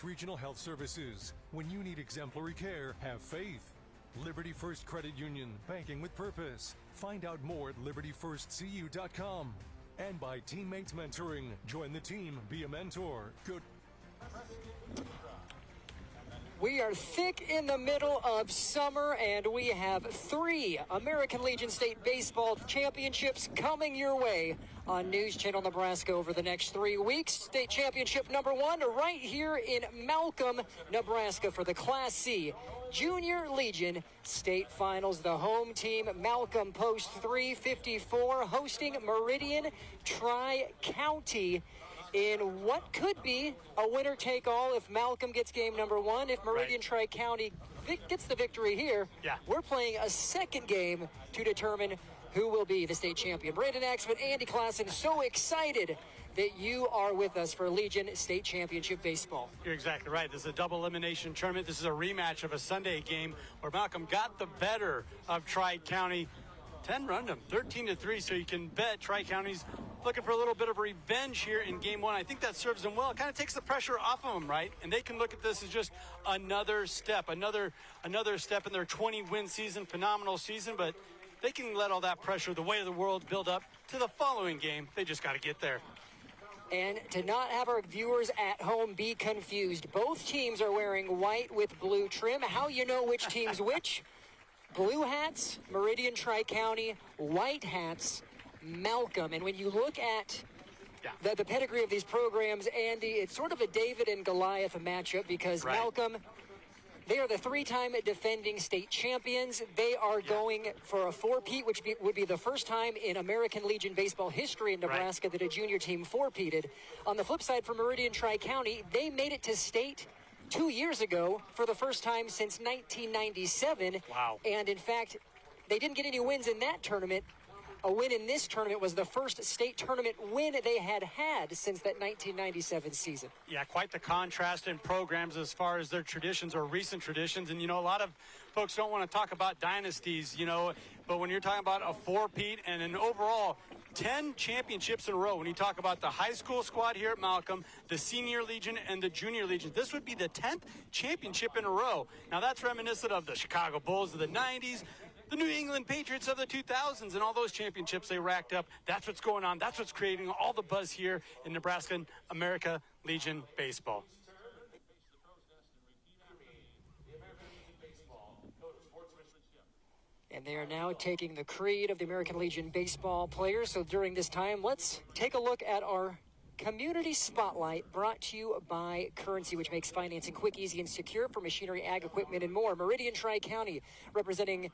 Regional Health Services. When you need exemplary care, have faith. Liberty First Credit Union, banking with purpose. Find out more at libertyfirstcu.com. And by Teammates Mentoring. Join the team, be a mentor. Go. We are thick in the middle of summer, and we have 3 American Legion State Baseball Championships coming your way on News Channel Nebraska over the next 3 weeks. State Championship number 1 right here in Malcolm, Nebraska for the Class C Junior Legion State Finals. The home team, Malcolm Post 354, hosting Meridian Tri-County in what could be a winner-take-all if Malcolm gets game number 1. If Meridian Tri-County gets the victory here, we're playing a second game to determine who will be the state champion. Brandon Axman, Andy Klassen, so excited that you are with us for Legion State Championship Baseball. You're exactly right. This is a double elimination tournament. This is a rematch of a Sunday game where Malcolm got the better of Tri-County. 10 run them, 13-3, so you can bet Tri-County's looking for a little bit of revenge here in game 1. I think that serves them well. It kind of takes the pressure off of them, right? And they can look at this as just another step, another step in their 20-win season, phenomenal season, but they can let all that pressure, the weight of the world, build up to the following game. They just got to get there. And to not have our viewers at home be confused, both teams are wearing white with blue trim. How you know which team's which? Blue hats, Meridian Tri-County, white hats, Malcolm. And when you look at the pedigree of these programs, Andy, it's sort of a David and Goliath matchup because Malcolm, they are the 3-time defending state champions. They are going for a 4-peat, which would be the first time in American Legion baseball history in Nebraska that a junior team 4-peated. On the flip side, for Meridian Tri-County, they made it to state 2 years ago for the first time since 1997. Wow. And in fact, they didn't get any wins in that tournament. A win in this tournament was the first state tournament win they had since that 1997 season. Yeah, quite the contrast in programs as far as their traditions or recent traditions. And, you know, a lot of folks don't want to talk about dynasties, you know, but when you're talking about a 4-peat and an overall 10 championships in a row, when you talk about the high school squad here at Malcolm, the senior legion and the junior legion, this would be the 10th championship in a row. Now, that's reminiscent of the Chicago Bulls of the 90s, the New England Patriots of the 2000s, and all those championships they racked up. That's what's going on. That's what's creating all the buzz here in Nebraska and America Legion Baseball. And they are now taking the creed of the American Legion baseball players. So during this time, let's take a look at our Community Spotlight, brought to you by Currency, which makes financing quick, easy, and secure for machinery, ag equipment, and more. Meridian Tri-County, representing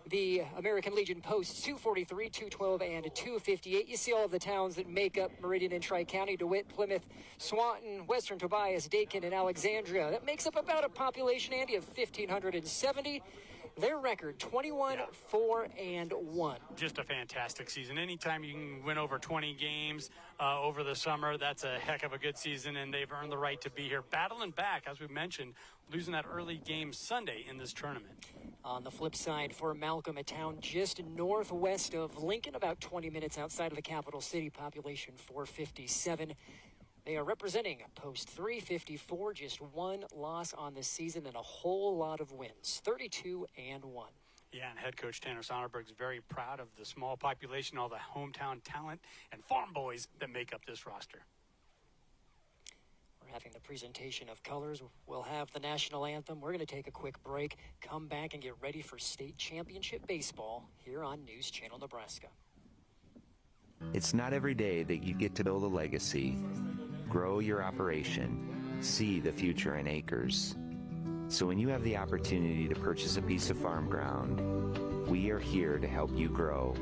the American Legion posts 243, 212, and 258. You see all of the towns that make up Meridian and Tri-County: DeWitt, Plymouth, Swanton, Western Tobias, Dakin, and Alexandria. That makes up about a population, Andy, of 1,570. Their record, 21-4-1. Just a fantastic season. Anytime you can win over 20 games over the summer, that's a heck of a good season, and they've earned the right to be here. Battling back, as we mentioned, losing that early game Sunday in this tournament. On the flip side, for Malcolm, a town just northwest of Lincoln, about 20 minutes outside of the capital city, population 457. They are representing post 354, just one loss on the season and a whole lot of wins, 32-1. Yeah, and head coach Tanner Sonderberg's very proud of the small population, all the hometown talent and farm boys that make up this roster. We're having the presentation of colors. We'll have the national anthem. We're going to take a quick break, come back and get ready for state championship baseball here on News Channel Nebraska. It's not every day that you get to build a legacy, grow your operation, see the future in acres. So when you have the opportunity to purchase a piece of farm ground, we are here to help you grow.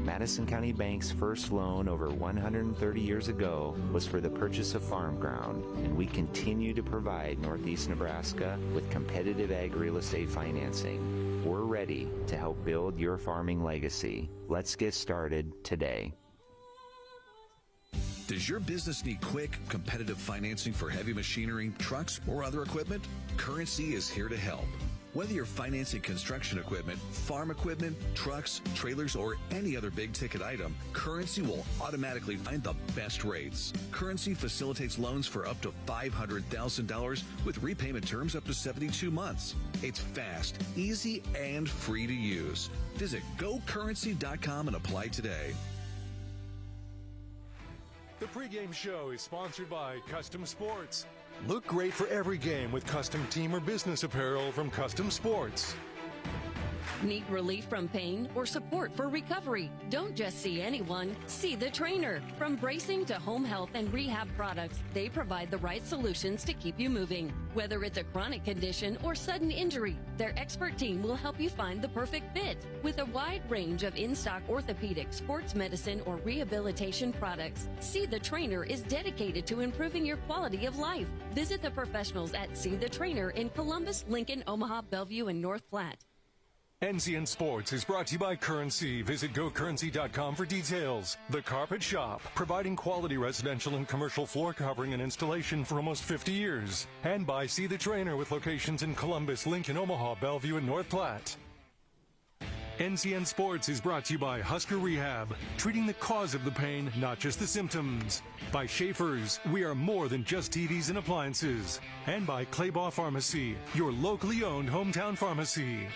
Madison County Bank's first loan over 130 years ago was for the purchase of farm ground, and we continue to provide Northeast Nebraska with competitive ag real estate financing. We're ready to help build your farming legacy. Let's get started today. Does your business need quick, competitive financing for heavy machinery, trucks, or other equipment? Currency is here to help. Whether you're financing construction equipment, farm equipment, trucks, trailers, or any other big-ticket item, Currency will automatically find the best rates. Currency facilitates loans for up to $500,000 with repayment terms up to 72 months. It's fast, easy, and free to use. Visit GoCurrency.com and apply today. The pregame show is sponsored by Custom Sports. Look great for every game with custom team or business apparel from Custom Sports. Need relief from pain or support for recovery? Don't just see anyone, see the trainer. From bracing to home health and rehab products, they provide the right solutions to keep you moving. Whether it's a chronic condition or sudden injury, their expert team will help you find the perfect fit. With a wide range of in-stock orthopedic, sports medicine, or rehabilitation products, See the Trainer is dedicated to improving your quality of life. Visit the professionals at See the Trainer in Columbus, Lincoln, Omaha, Bellevue, and North Platte. NCN Sports is brought to you by Currency. Visit GoCurrency.com for details. The Carpet Shop, providing quality residential and commercial floor covering and installation for almost 50 years. And by See the Trainer with locations in Columbus, Lincoln, Omaha, Bellevue, and North Platte. NCN Sports is brought to you by Husker Rehab, treating the cause of the pain, not just the symptoms. By Schaefer's, we are more than just TVs and appliances. And by Claybaugh Pharmacy, your locally owned hometown pharmacy.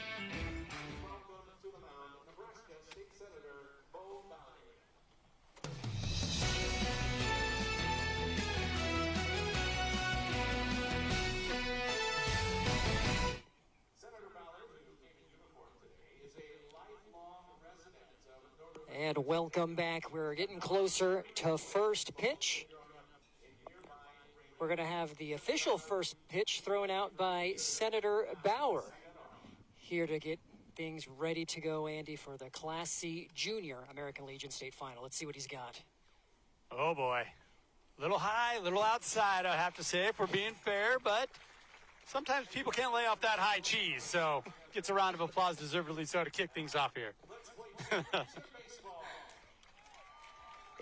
And welcome back. We're getting closer to first pitch. We're going to have the official first pitch thrown out by Senator Bauer. Here to get things ready to go, Andy, for the Class C Junior American Legion State Final. Let's see what he's got. Oh, boy. Little high, little outside, I have to say, if we're being fair, but sometimes people can't lay off that high cheese, so gets a round of applause deservedly so to kick things off here.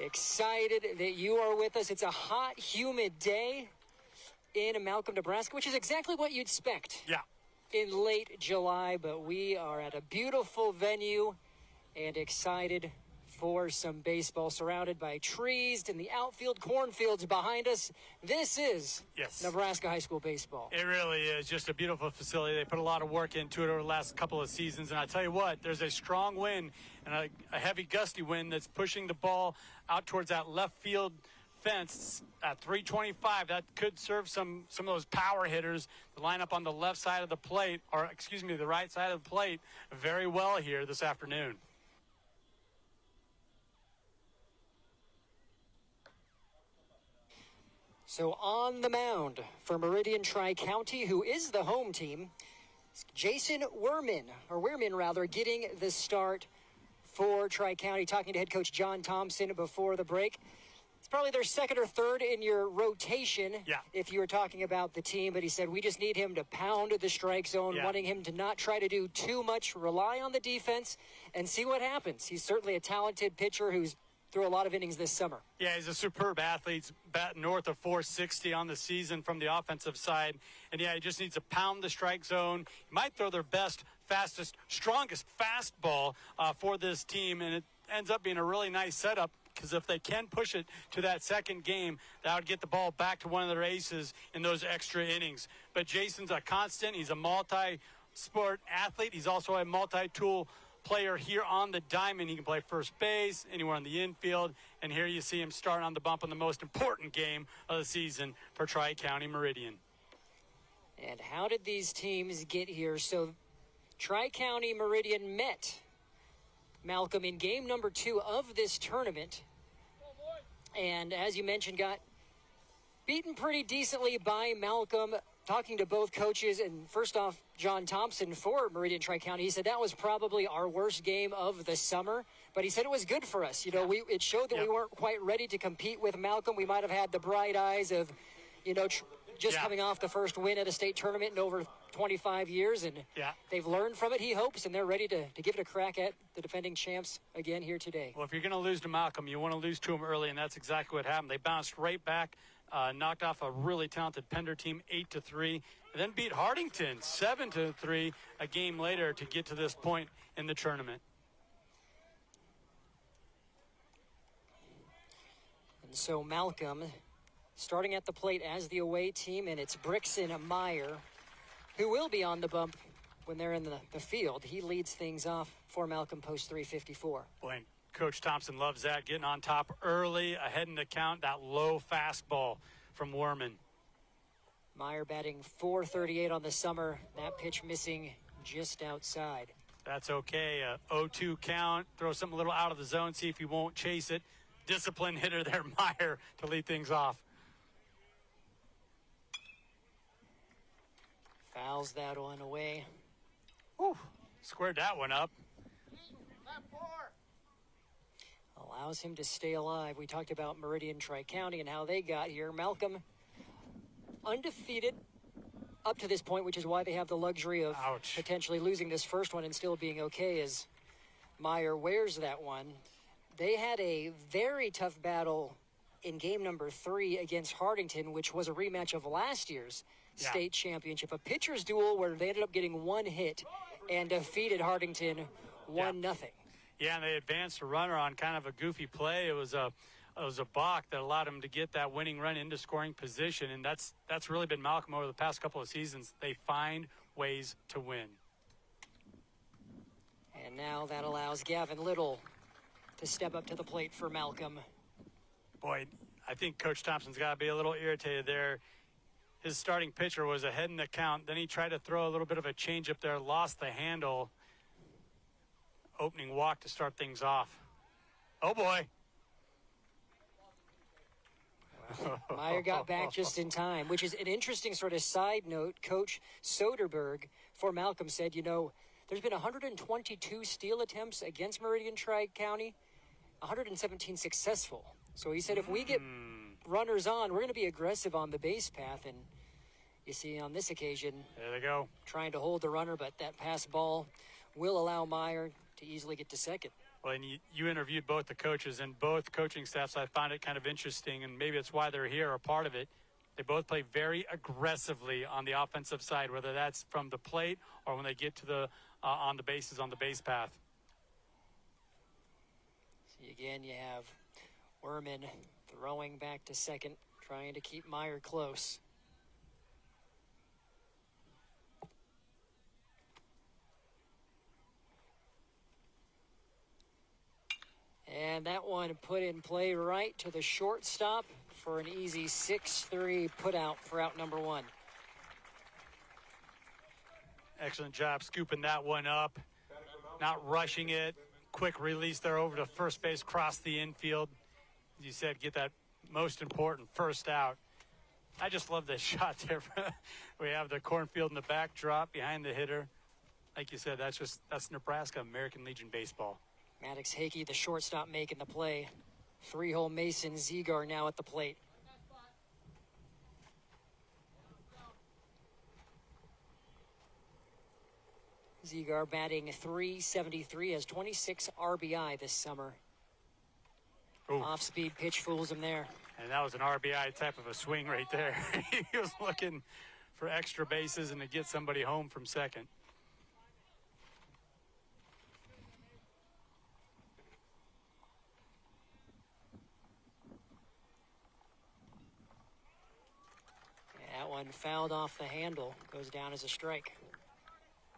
Excited that you are with us. It's a hot, humid day in Malcolm, Nebraska, which is exactly what you'd expect in late July, but we are at a beautiful venue and excited for some baseball, surrounded by trees and the outfield cornfields behind us. This is Nebraska high school baseball. It really is just a beautiful facility. They put a lot of work into it over the last couple of seasons, and I tell you what, there's a strong wind and a heavy gusty wind that's pushing the ball out towards that left field fence at 325. That could serve some of those power hitters to line up on the left side of the plate, or excuse me, the right side of the plate very well here this afternoon. So on the mound for Meridian Tri-County, who is the home team, Jason Wehrman, getting the start for Tri-County. Talking to head coach John Thompson before the break. It's probably their second or third in your rotation if you were talking about the team, but he said we just need him to pound the strike zone, wanting him to not try to do too much, rely on the defense, and see what happens. He's certainly a talented pitcher who's through a lot of innings this summer. Yeah, he's a superb athlete. He's batting north of 460 on the season from the offensive side. And, he just needs to pound the strike zone. He might throw their best, fastest, strongest fastball for this team. And it ends up being a really nice setup because if they can push it to that second game, that would get the ball back to one of their aces in those extra innings. But Jason's a constant. He's a multi-sport athlete. He's also a multi-tool player here on the diamond. He can play first base, anywhere on the infield, and here you see him starting on the bump in the most important game of the season for Tri-County Meridian. And how did these teams get here? So Tri-County Meridian met Malcolm in game number 2 of this tournament, and as you mentioned, got beaten pretty decently by Malcolm. Talking to both coaches, and first off, John Thompson for Meridian Tri-County, he said that was probably our worst game of the summer, but he said it was good for us. It showed that we weren't quite ready to compete with Malcolm. We might have had the bright eyes of, just coming off the first win at a state tournament in over 25 years, and they've learned from it, he hopes, and they're ready to give it a crack at the defending champs again here today. Well, if you're going to lose to Malcolm, you want to lose to him early, and that's exactly what happened. They bounced right back knocked off a really talented Pender team 8-3, and then beat Hardington 7-3 a game later to get to this point in the tournament. And so Malcolm starting at the plate as the away team, and it's Brixton Meyer who will be on the bump when they're in the field. He leads things off for Malcolm post 354. Boy, and Coach Thompson loves that, getting on top early, ahead in the count, that low fastball from Werman. Meyer batting .438 on the summer. That pitch missing just outside. That's okay. 0-2 count. Throw something a little out of the zone, see if he won't chase it. Disciplined hitter there, Meyer, to lead things off. Fouls that one away. Whew, squared that one up. Allows him to stay alive. We talked about Meridian Tri-County and how they got here. Malcolm undefeated up to this point, which is why they have the luxury of potentially losing this first one and still being okay as Meyer wears that one. They had a very tough battle in game number 3 against Hardington, which was a rematch of last year's state championship, a pitcher's duel where they ended up getting one hit and defeated Hardington 1-0. Yeah, and they advanced a runner on kind of a goofy play. It was a balk that allowed him to get that winning run into scoring position, and that's really been Malcolm over the past couple of seasons. They find ways to win. And now that allows Gavin Little to step up to the plate for Malcolm. Boy, I think Coach Thompson's got to be a little irritated there. His starting pitcher was ahead in the count. Then he tried to throw a little bit of a changeup there, lost the handle. Opening walk to start things off. Oh, boy. Meyer got back just in time, which is an interesting sort of side note. Coach Soderberg for Malcolm said, you know, there's been 122 steal attempts against Meridian Tri-County, 117 successful. So he said if we get runners on, we're going to be aggressive on the base path. And you see on this occasion, there they go, trying to hold the runner, but that pass ball will allow Meyer to easily get to second. Well, and you interviewed both the coaches and both coaching staffs. I found it kind of interesting, and maybe it's why they're here, a part of it. They both play very aggressively on the offensive side, whether that's from the plate or when they get to the on the bases, on the base path. See, again, you have Werman throwing back to second, trying to keep Meyer close. And that one put in play right to the shortstop for an easy 6-3 put out for out number 1. Excellent job scooping that one up, not rushing it. Quick release there over to first base, cross the infield. As you said, get that most important first out. I just love this shot there. We have the cornfield in the backdrop behind the hitter. Like you said, that's Nebraska American Legion baseball. Maddox Hakey, the shortstop, making the play. 3-hole Mason Zegar now at the plate. Zegar batting .373, has 26 RBI this summer. Ooh. Off-speed pitch fools him there. And that was an RBI type of a swing right there. He was looking for extra bases and to get somebody home from second. That one fouled off the handle, goes down as a strike.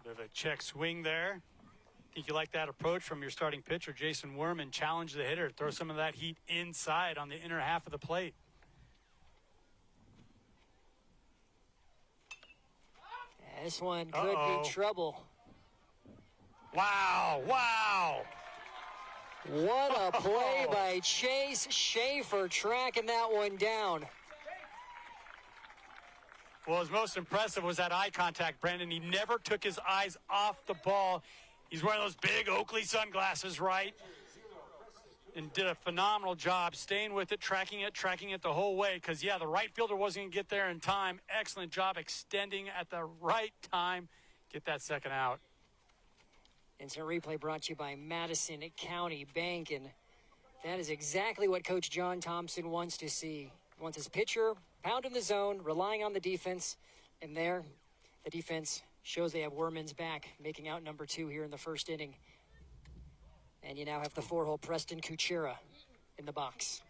Bit of a check swing there. Think you like that approach from your starting pitcher, Jason Werman? Challenge the hitter, throw some of that heat inside on the inner half of the plate. This one could be trouble. Wow, wow. What a play by Chase Schaefer, tracking that one down. Well, his most impressive was that eye contact, Brandon. He never took his eyes off the ball. He's wearing those big Oakley sunglasses, right? And did a phenomenal job staying with it, tracking it the whole way. Because, yeah, the right fielder wasn't going to get there in time. Excellent job extending at the right time. Get that second out. Instant replay brought to you by Madison County Bank. And that is exactly what Coach John Thompson wants to see. wants his pitcher pounding the zone, relying on the defense. And there, the defense shows they have Werman's back, making out number 2 here in the first inning. And you now have the 4-hole Preston Kuchera in the box.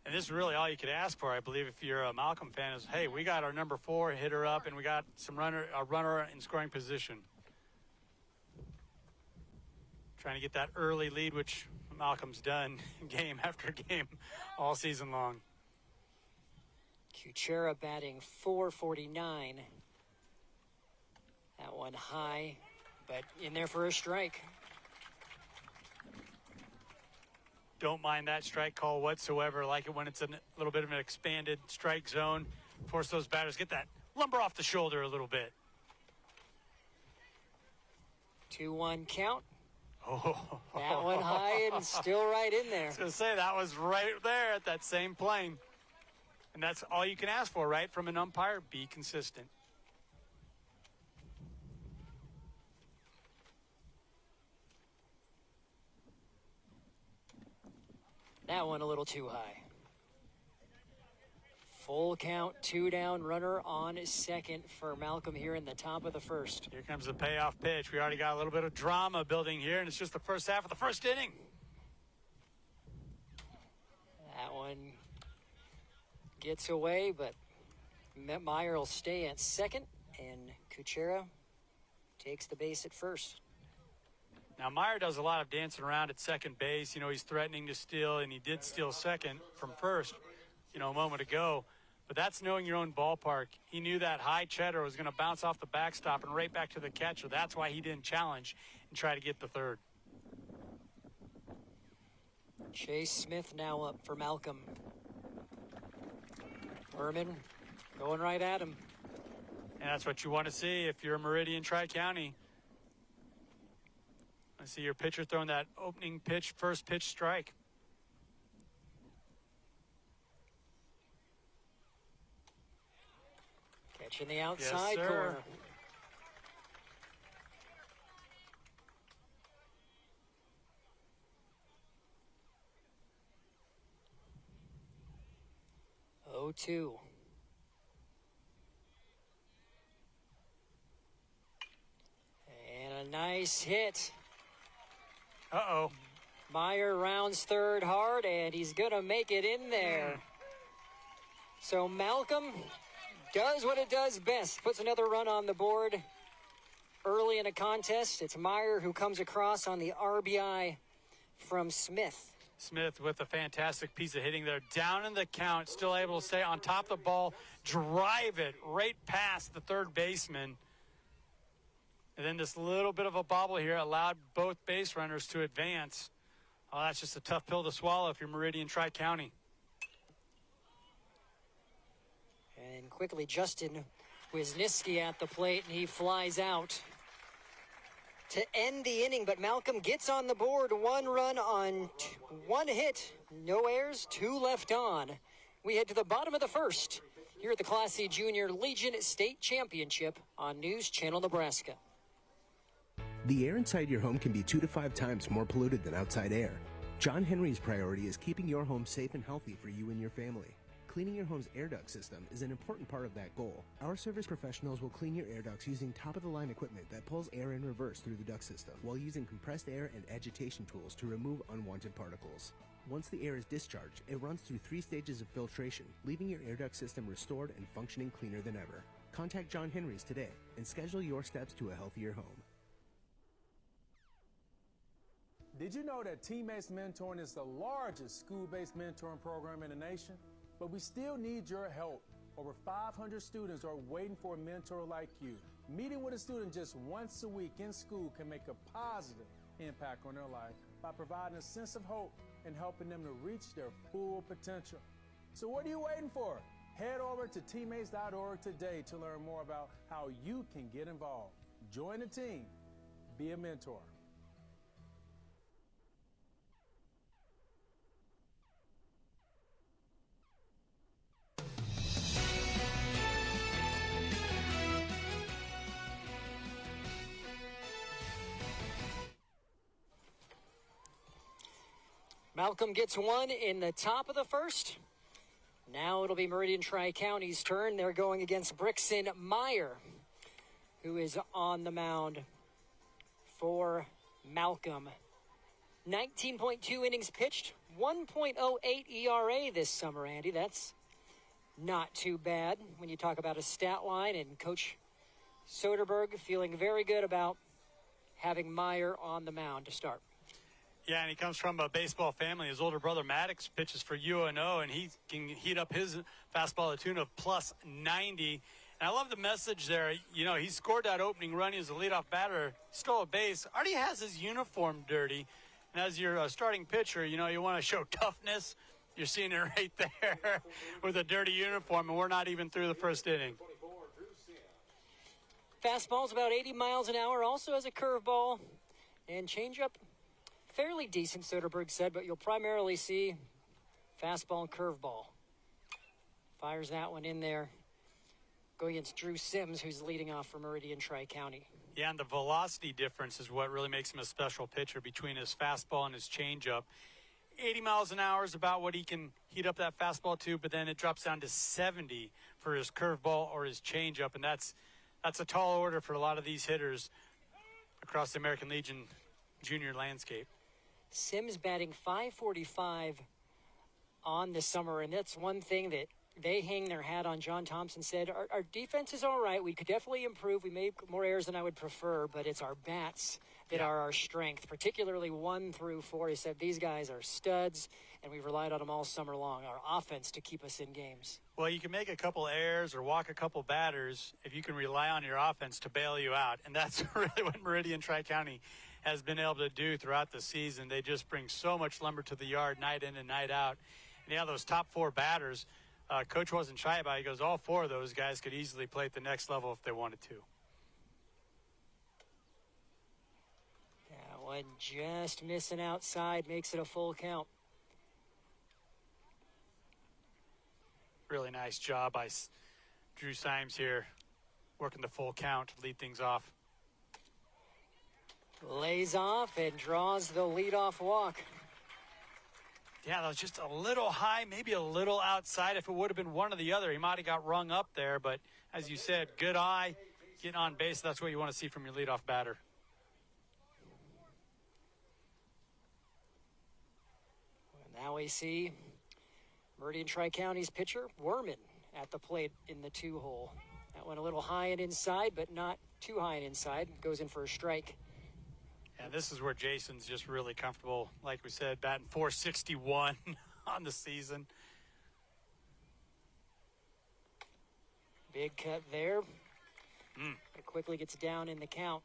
And this is really all you could ask for, I believe, if you're a Malcolm fan, is, hey, we got our number 4 hitter up, and we got a runner in scoring position. Trying to get that early lead, which Malcolm's done game after game all season long. Kuchera batting .449. That one high, but in there for a strike. Don't mind that strike call whatsoever. Like it when it's a little bit of an expanded strike zone. Force those batters, get that lumber off the shoulder a little bit. 2-1 count. Oh, that one high and still right in there. I was going to say, that was right there at that same plane. And that's all you can ask for, right, from an umpire? Be consistent. That one a little too high. Full count, 2 down, runner on second for Malcolm here in the top of the first. Here comes the payoff pitch. We already got a little bit of drama building here, and it's just the first half of the first inning. That one gets away, but Meyer will stay at second, and Kuchera takes the base at first. Now, Meyer does a lot of dancing around at second base. You know, he's threatening to steal, and he did steal second from first, you know, a moment ago. But that's knowing your own ballpark. He knew that high cheddar was going to bounce off the backstop and right back to the catcher. That's why he didn't challenge and try to get the third. Chase Smith now up for Malcolm. Werman going right at him. And that's what you want to see if you're a Meridian Tri-County. I see your pitcher throwing that opening pitch, first pitch strike. Catching the outside Yes, corner. Oh, 2. And a nice hit. Uh-oh. Meyer rounds third hard, and he's going to make it in there. So Malcolm does what it does best, puts another run on the board early in a contest. It's Meyer who comes across on the RBI from Smith. Smith with a fantastic piece of hitting there. Down in the count, still able to stay on top of the ball, drive it right past the third baseman. And then this little bit of a bobble here allowed both base runners to advance. Oh, that's just a tough pill to swallow if you're Meridian Tri-County. And quickly, Justin Wisniewski at the plate, and he flies out to end the inning. But Malcolm gets on the board, 1 run on 1 hit, no errors, 2 left on. We head to the bottom of the first here at the Class C Junior Legion State Championship on News Channel Nebraska. The air inside your home can be 2 to 5 times more polluted than outside air. John Henry's priority is keeping your home safe and healthy for you and your family. Cleaning your home's air duct system is an important part of that goal. Our service professionals will clean your air ducts using top-of-the-line equipment that pulls air in reverse through the duct system, while using compressed air and agitation tools to remove unwanted particles. Once the air is discharged, it runs through 3 stages of filtration, leaving your air duct system restored and functioning cleaner than ever. Contact John Henry's today and schedule your steps to a healthier home. Did you know that Teammates Mentoring is the largest school-based mentoring program in the nation? But we still need your help. Over 500 students are waiting for a mentor like you. Meeting with a student just once a week in school can make a positive impact on their life by providing a sense of hope and helping them to reach their full potential. So what are you waiting for? Head over to teammates.org today to learn more about how you can get involved. Join the team. Be a mentor. Malcolm gets one in the top of the first. Now it'll be Meridian Tri-County's turn. They're going against Brixton Meyer, who is on the mound for Malcolm. 19.2 innings pitched, 1.08 ERA this summer, Andy. That's not too bad when you talk about a stat line, and Coach Soderberg feeling very good about having Meyer on the mound to start. Yeah, and he comes from a baseball family. His older brother Maddox pitches for UNO, and he can heat up his fastball to the tune of plus 90. And I love the message there. You know, he scored that opening run. He was a leadoff batter, stole a base, already has his uniform dirty. And as your starting pitcher, you know, you want to show toughness. You're seeing it right there with a dirty uniform, and we're not even through the first inning. Fastball's about 80 miles an hour, also has a curveball and changeup. Fairly decent, Soderberg said, but you'll primarily see fastball and curveball. Fires that one in there. Going against Drew Sims, who's leading off for Meridian Tri-County. Yeah, and the velocity difference is what really makes him a special pitcher between his fastball and his changeup. 80 miles an hour is about what he can heat up that fastball to, but then it drops down to 70 for his curveball or his changeup, and that's a tall order for a lot of these hitters across the American Legion junior landscape. Sims batting .545 on the summer, and that's one thing that they hang their hat on. John Thompson said, our defense is all right. We could definitely improve. We made more errors than I would prefer, but it's our bats that are our strength, particularly 1 through 4. He said these guys are studs, and we've relied on them all summer long, our offense, to keep us in games. Well, you can make a couple errors or walk a couple batters if you can rely on your offense to bail you out, and that's really what Meridian Tri-County has been able to do throughout the season. They just bring so much lumber to the yard night in and night out. And yeah, those top 4 batters, Coach wasn't shy about it. He goes, all 4 of those guys could easily play at the next level if they wanted to. That one just missing outside makes it a full count. Really nice job by Drew Symes here, working the full count to lead things off. Lays off and draws the leadoff walk. Yeah, that was just a little high, maybe a little outside. If it would have been one or the other, he might have got rung up there. But as you said, good eye, getting on base. That's what you want to see from your leadoff batter. Now we see Meridian Tri-County's pitcher, Werman, at the plate in the 2-hole. That went a little high and inside, but not too high and inside. Goes in for a strike. And this is where Jason's just really comfortable. Like we said, batting .461 on the season. Big cut there. It quickly gets down in the count.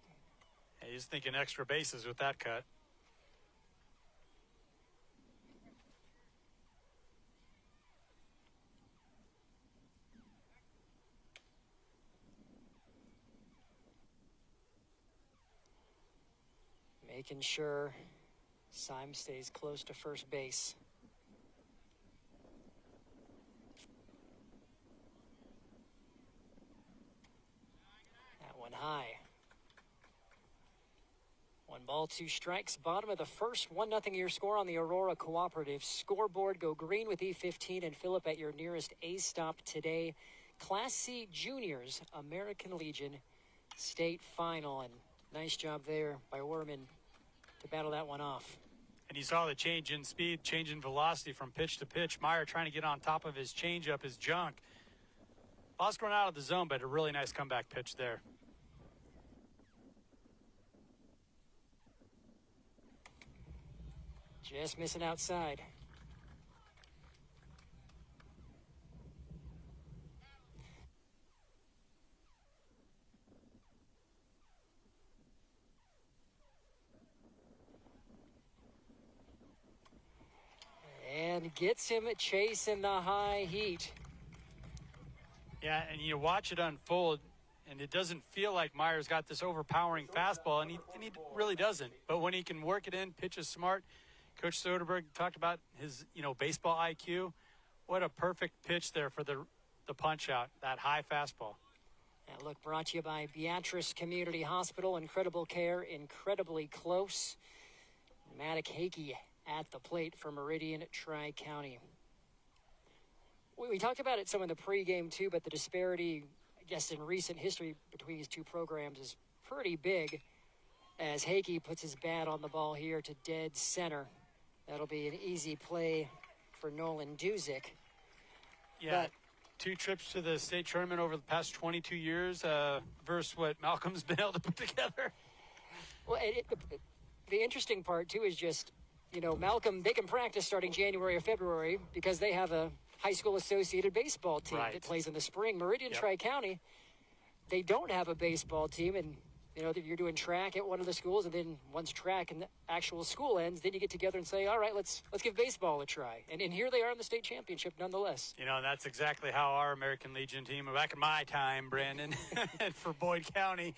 Yeah, he's thinking extra bases with that cut. Making sure Symes stays close to first base. That one high. 1 ball, 2 strikes. Bottom of the first, 1-0 your score on the Aurora Cooperative scoreboard. Go green with E15 and fill up at your nearest A stop today. Class C Juniors, American Legion State Final. And nice job there by Werman to battle that one off. And you saw the change in speed, change in velocity from pitch to pitch. Meyer trying to get on top of his changeup, his junk. Ball's going out of the zone, but a really nice comeback pitch there. Just missing outside. And gets him chasing the high heat. Yeah, and you watch it unfold, and it doesn't feel like Meyer's got this overpowering fastball, and he really doesn't. But when he can work it in, pitches smart. Coach Soderberg talked about his, baseball IQ. What a perfect pitch there for the punch out, that high fastball. That look brought to you by Beatrice Community Hospital. Incredible care, incredibly close. Maddox Hakey at the plate for Meridian Tri-County. we talked about it some in the pregame too, but the disparity, I guess, in recent history between these two programs is pretty big. As Hakey puts his bat on the ball here to dead center. That'll be an easy play for Nolan Duzick. Yeah, 2 trips to the state tournament over the past 22 years versus what Malcolm's been able to put together. Well, the interesting part, too, is just, Malcolm, they can practice starting January or February because they have a high school associated baseball team that plays in the spring. Meridian Tri-County, they don't have a baseball team, and you're doing track at one of the schools, and then once track and the actual school ends, then you get together and say, all right, let's give baseball a try. And here they are in the state championship nonetheless. That's exactly how our American Legion team, back in my time, Brandon, and for Boyd County,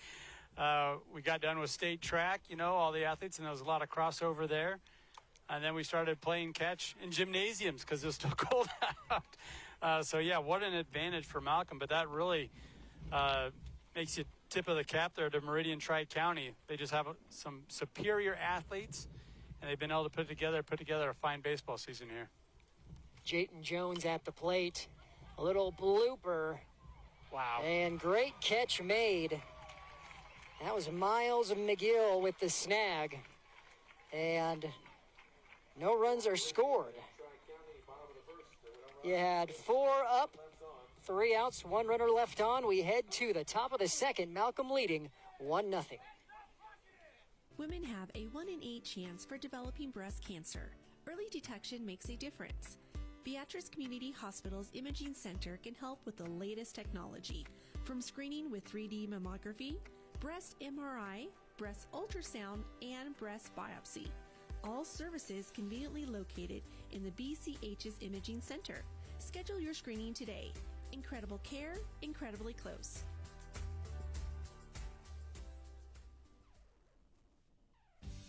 we got done with state track, all the athletes, and there was a lot of crossover there. And then we started playing catch in gymnasiums because it was still cold out. So, what an advantage for Malcolm. But that really makes you tip of the cap there to Meridian Tri-County. They just have some superior athletes, and they've been able to put together a fine baseball season here. Jayton Jones at the plate. A little blooper. Wow. And great catch made. That was Miles McGill with the snag. And no runs are scored. You had 4 up, 3 outs, 1 runner left on. We head to the top of the second. Malcolm leading 1-0. Women have a 1 in 8 chance for developing breast cancer. Early detection makes a difference. Beatrice Community Hospital's Imaging Center can help with the latest technology, from screening with 3D mammography, breast MRI, breast ultrasound, and breast biopsy. All services conveniently located in the BCH's Imaging Center. Schedule your screening today. Incredible care, incredibly close.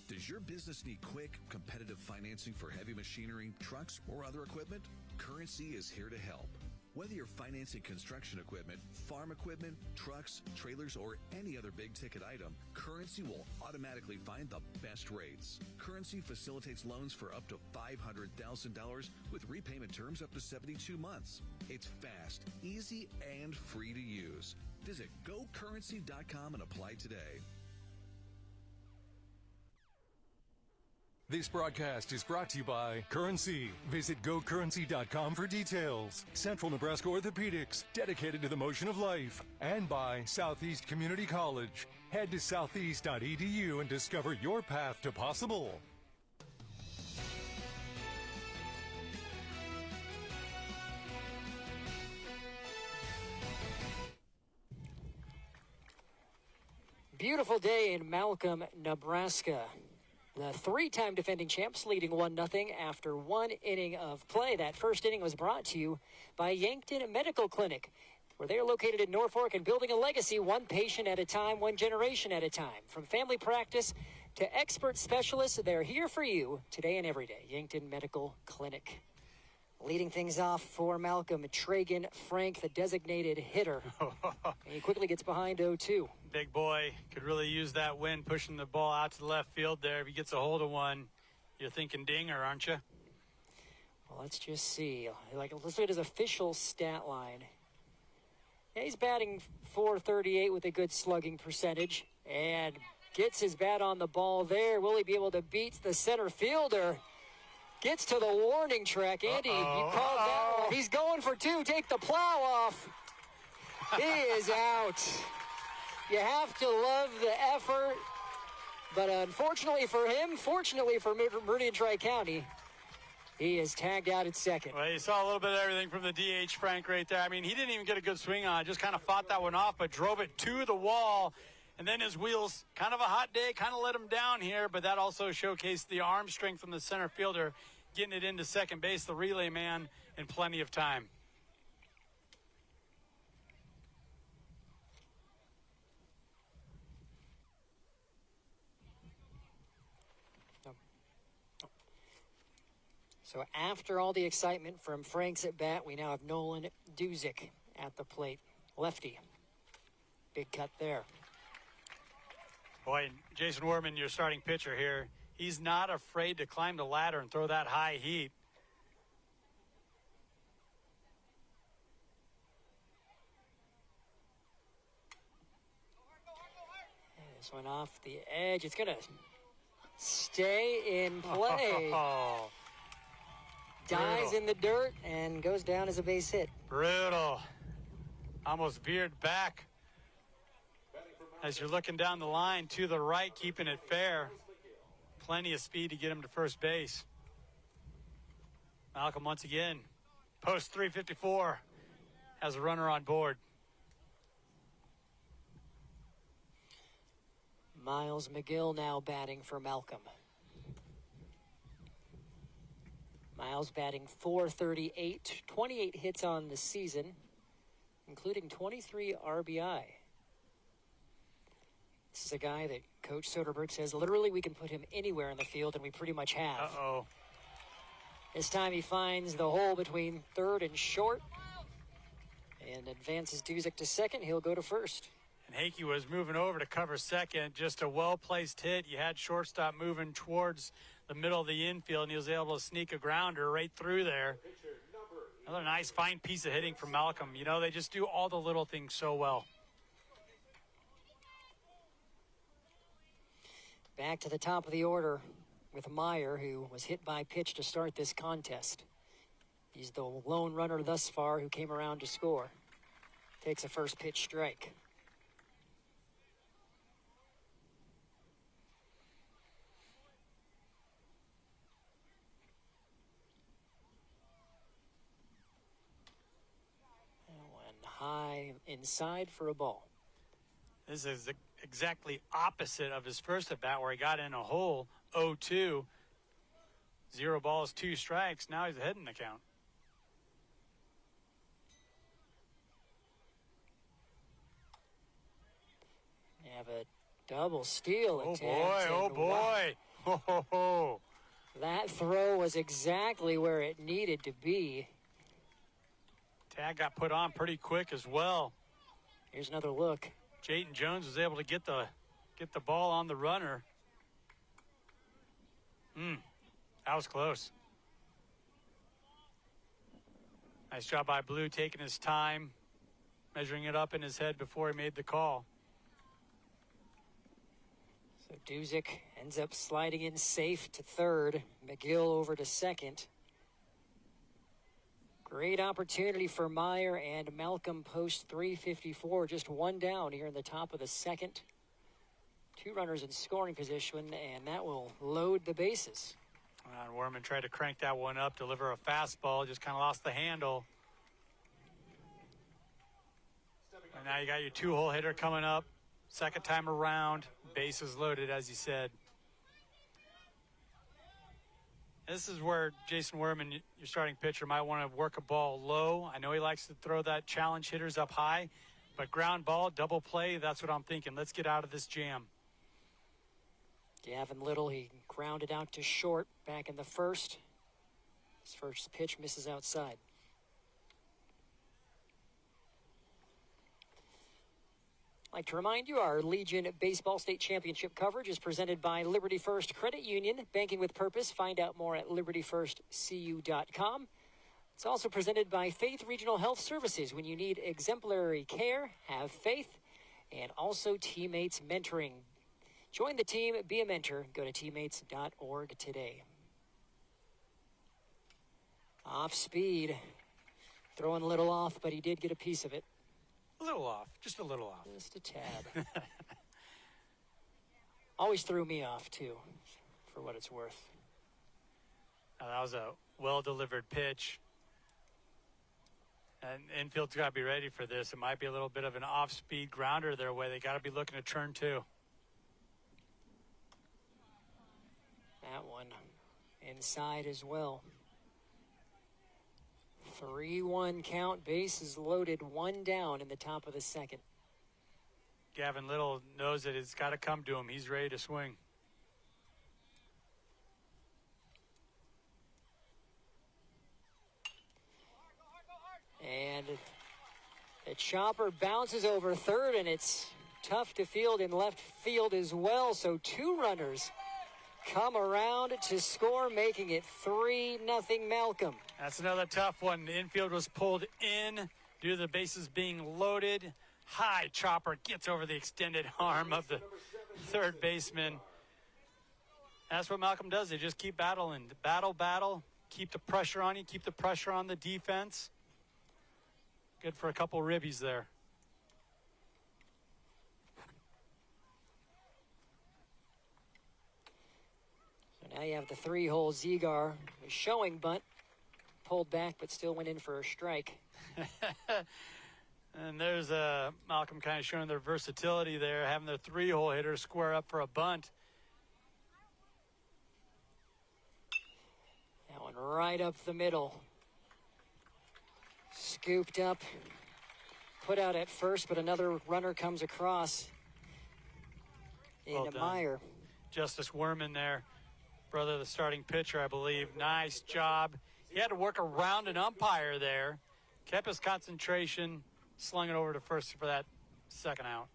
Does your business need quick, competitive financing for heavy machinery, trucks, or other equipment? Currency is here to help. Whether you're financing construction equipment, farm equipment, trucks, trailers, or any other big-ticket item, Currency will automatically find the best rates. Currency facilitates loans for up to $500,000 with repayment terms up to 72 months. It's fast, easy, and free to use. Visit GoCurrency.com and apply today. This broadcast is brought to you by Currency. Visit GoCurrency.com for details. Central Nebraska Orthopedics, dedicated to the motion of life. And by Southeast Community College. Head to southeast.edu and discover your path to possible. Beautiful day in Malcolm, Nebraska. The 3-time defending champs leading 1-0 after 1 inning of play. That first inning was brought to you by Yankton Medical Clinic, where they are located in Norfolk and building a legacy 1 patient at a time, 1 generation at a time. From family practice to expert specialists, they're here for you today and every day. Yankton Medical Clinic. Leading things off for Malcolm, Tragan Frank, the designated hitter. He quickly gets behind 0-2. Big boy could really use that wind pushing the ball out to the left field there. If he gets a hold of one, you're thinking dinger, aren't you? Well, let's just see. Let's look at his official stat line. Yeah, he's batting .438 with a good slugging percentage and gets his bat on the ball there. Will he be able to beat the center fielder? Gets to the warning track. Andy, you called that one. He's going for 2. Take the plow off. He is out. You have to love the effort. But unfortunately for him, fortunately for Meridian Tri-County, he is tagged out at second. Well, you saw a little bit of everything from the DH, Frank, right there. I mean, he didn't even get a good swing on it. Just kind of fought that one off, but drove it to the wall. And then his wheels, kind of a hot day, kind of let him down here. But that also showcased the arm strength from the center fielder, getting it into second base, the relay man, in plenty of time. So after all the excitement from Frank's at bat, we now have Nolan Duzick at the plate. Lefty. Big cut there. Boy, Jason Warman, your starting pitcher here, he's not afraid to climb the ladder and throw that high heat. This one off the edge. It's going to stay in play. Oh, dies in the dirt and goes down as a base hit. Brutal. Almost veered back as you're looking down the line to the right, keeping it fair. Plenty of speed to get him to first base. Malcolm once again, post 354, has a runner on board. Miles McGill now batting for Malcolm. Miles batting .438, 28 hits on the season, including 23 RBI. This is a guy that Coach Soderberg says literally we can put him anywhere in the field, and we pretty much have. Uh-oh. This time he finds the hole between third and short and advances Duzick to second. He'll go to first. And Hakey was moving over to cover second. Just a well-placed hit. You had shortstop moving towards the middle of the infield, and he was able to sneak a grounder right through there. Another nice, fine piece of hitting from Malcolm. You know, they just do all the little things so well. Back to the top of the order with Meyer, who was hit by pitch to start this contest. He's the lone runner thus far who came around to score. Takes a first pitch strike. High inside for a ball. This is exactly opposite of his first at bat where he got in a hole, 0-2. 0 balls, 2 strikes. Now he's ahead in the count. They have a double steal Oh attempt. boy, oh boy. Ho, ho, ho. That throw was exactly where it needed to be. Tag got put on pretty quick as well. Here's another look. Jayton Jones was able to get the ball on the runner. That was close. Nice job by Blue, taking his time, measuring it up in his head before he made the call. So Duzick ends up sliding in safe to third. McGill over to second. Great opportunity for Meyer and Malcolm post 354. Just one down here in the top of the second. 2 runners in scoring position, and that will load the bases. And Werman tried to crank that one up, deliver a fastball, just kind of lost the handle. And now you got your 2-hole hitter coming up. Second time around, bases loaded, as you said. This is where Jason Werman, your starting pitcher, might want to work a ball low. I know he likes to throw that challenge hitters up high, but ground ball, double play, that's what I'm thinking. Let's get out of this jam. Gavin Little, he grounded out to short back in the first. His first pitch misses outside. I'd like to remind you, our Legion Baseball State Championship coverage is presented by Liberty First Credit Union, banking with purpose. Find out more at libertyfirstcu.com. It's also presented by Faith Regional Health Services. When you need exemplary care, have faith. And also Teammates Mentoring. Join the team, be a mentor. Go to teammates.org today. Off speed. Throwing a little off, but he did get a piece of it. A little off, just a little off. Just a tad. Always threw me off, too, for what it's worth. Now, that was a well-delivered pitch. And infield's got to be ready for this. It might be a little bit of an off-speed grounder their way. They got to be looking to turn 2. That one inside as well. 3-1 count, bases loaded, 1 down in the top of the second. Gavin Little knows that it's got to come to him. He's ready to swing. And the chopper bounces over third, and it's tough to field in left field as well. So 2 runners come around to score, making it 3-0 Malcolm. That's another tough one. The infield was pulled in due to the bases being loaded. High chopper gets over the extended arm of the third baseman. That's what Malcolm does. They just keep battling. Battle, keep the pressure on you, keep the pressure on the defense. Good for a couple ribbies there. So now you have the 3-hole Ziegler, a showing bunt, pulled back but still went in for a strike. And there's Malcolm kind of showing their versatility there, having their 3-hole hitter square up for a bunt. That one right up the middle. Scooped up, put out at first, but another runner comes across into Meyer. Justice Werman there, brother of the starting pitcher, I believe. Nice job. He had to work around an umpire there, kept his concentration, slung it over to first for that second out.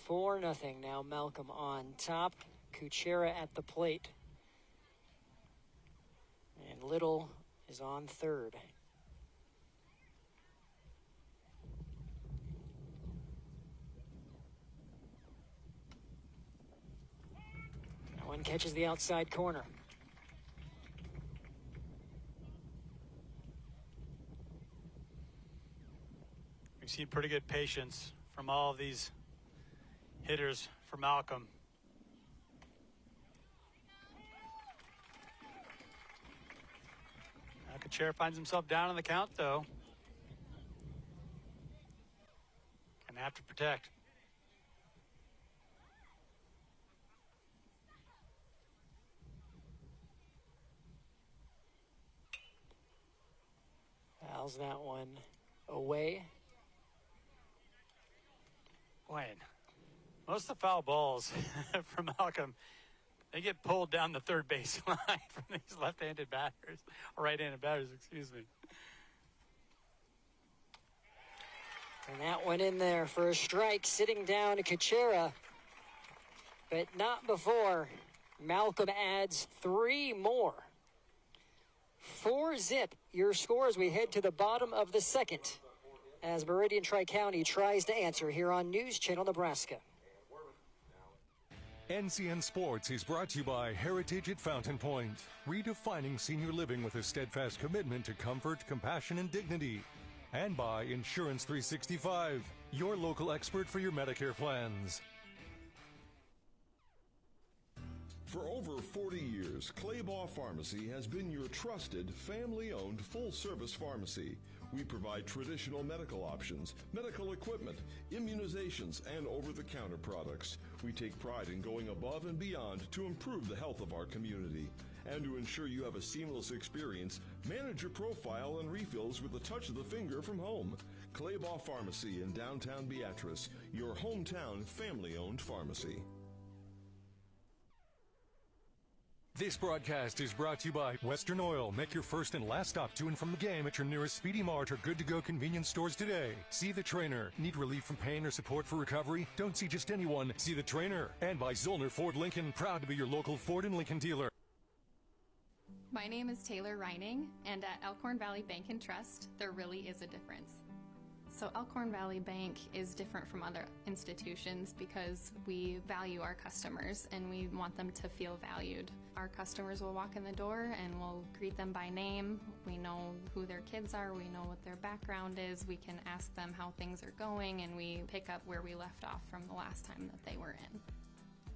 Four nothing now. Malcolm on top. Kuchera at the plate. And Little is on third. That one catches the outside corner. We've seen pretty good patience from all of these hitters for Malcolm. Kuchera finds himself down on the count, though. Gonna have to protect. Fouls that one away. Wayne, most of the foul balls from Malcolm, they get pulled down the third base line from these left-handed batters, or right-handed batters, excuse me. And that went in there for a strike, sitting down to Kuchera. But not before Malcolm adds 3 more. 4-0 your score as we head to the bottom of the second, as Meridian Tri-County tries to answer here on News Channel Nebraska. NCN Sports is brought to you by Heritage at Fountain Point, redefining senior living with a steadfast commitment to comfort, compassion, and dignity. And by Insurance 365, your local expert for your Medicare plans. For over 40 years, Claybaugh Pharmacy has been your trusted, family-owned, full-service pharmacy. We provide traditional medical options, medical equipment, immunizations, and over-the-counter products. We take pride in going above and beyond to improve the health of our community. And to ensure you have a seamless experience, manage your profile and refills with a touch of the finger from home. Claybaugh Pharmacy in downtown Beatrice, your hometown family-owned pharmacy. This broadcast is brought to you by Western Oil. Make your first and last stop to and from the game at your nearest Speedy Mart or good-to-go convenience stores today. See the trainer. Need relief from pain or support for recovery? Don't see just anyone. See the trainer. And by Zollner Ford Lincoln, proud to be your local Ford and Lincoln dealer. My name is Taylor Reining, and at Elkhorn Valley Bank and Trust, there really is a difference. So Elkhorn Valley Bank is different from other institutions because we value our customers and we want them to feel valued. Our customers will walk in the door and we'll greet them by name. We know who their kids are, we know what their background is, we can ask them how things are going, and we pick up where we left off from the last time that they were in.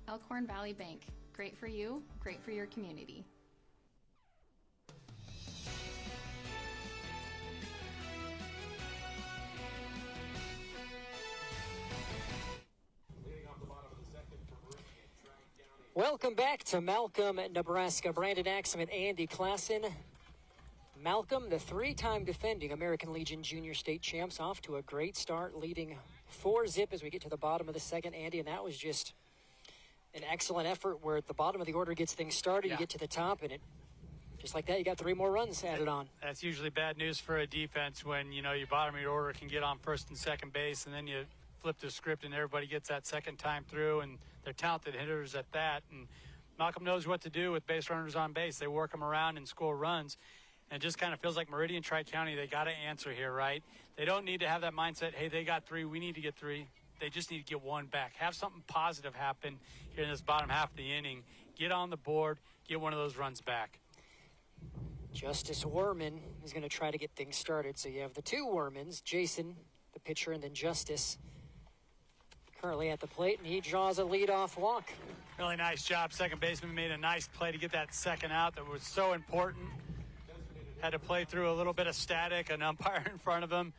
Elkhorn Valley Bank, great for you, great for your community. Welcome back to Malcolm, Nebraska. Brandon Axum and Andy Klassen. Malcolm, the 3-time defending American Legion Junior State champs, off to a great start, leading 4-0 as we get to the bottom of the second, Andy, and that was just an excellent effort where at the bottom of the order gets things started, You get to the top, and it just like that, you got 3 more runs added on. That's usually bad news for a defense when, you know, your bottom of your order can get on first and second base, and then you flip the script and everybody gets that second time through, and they're talented hitters at that. And Malcolm knows what to do with base runners on base. They work them around and score runs. And it just kind of feels like Meridian Tri-County, they got to answer here, right? They don't need to have that mindset, hey, they got 3, we need to get 3. They just need to get 1 back. Have something positive happen here in this bottom half of the inning. Get on the board, get one of those runs back. Justice Werman is going to try to get things started. So you have the 2 Wermans, Jason, the pitcher, and then Justice currently at the plate, and he draws a leadoff walk. Really nice job. Second baseman made a nice play to get that second out that was so important. Had to play through a little bit of static, an umpire in front of him.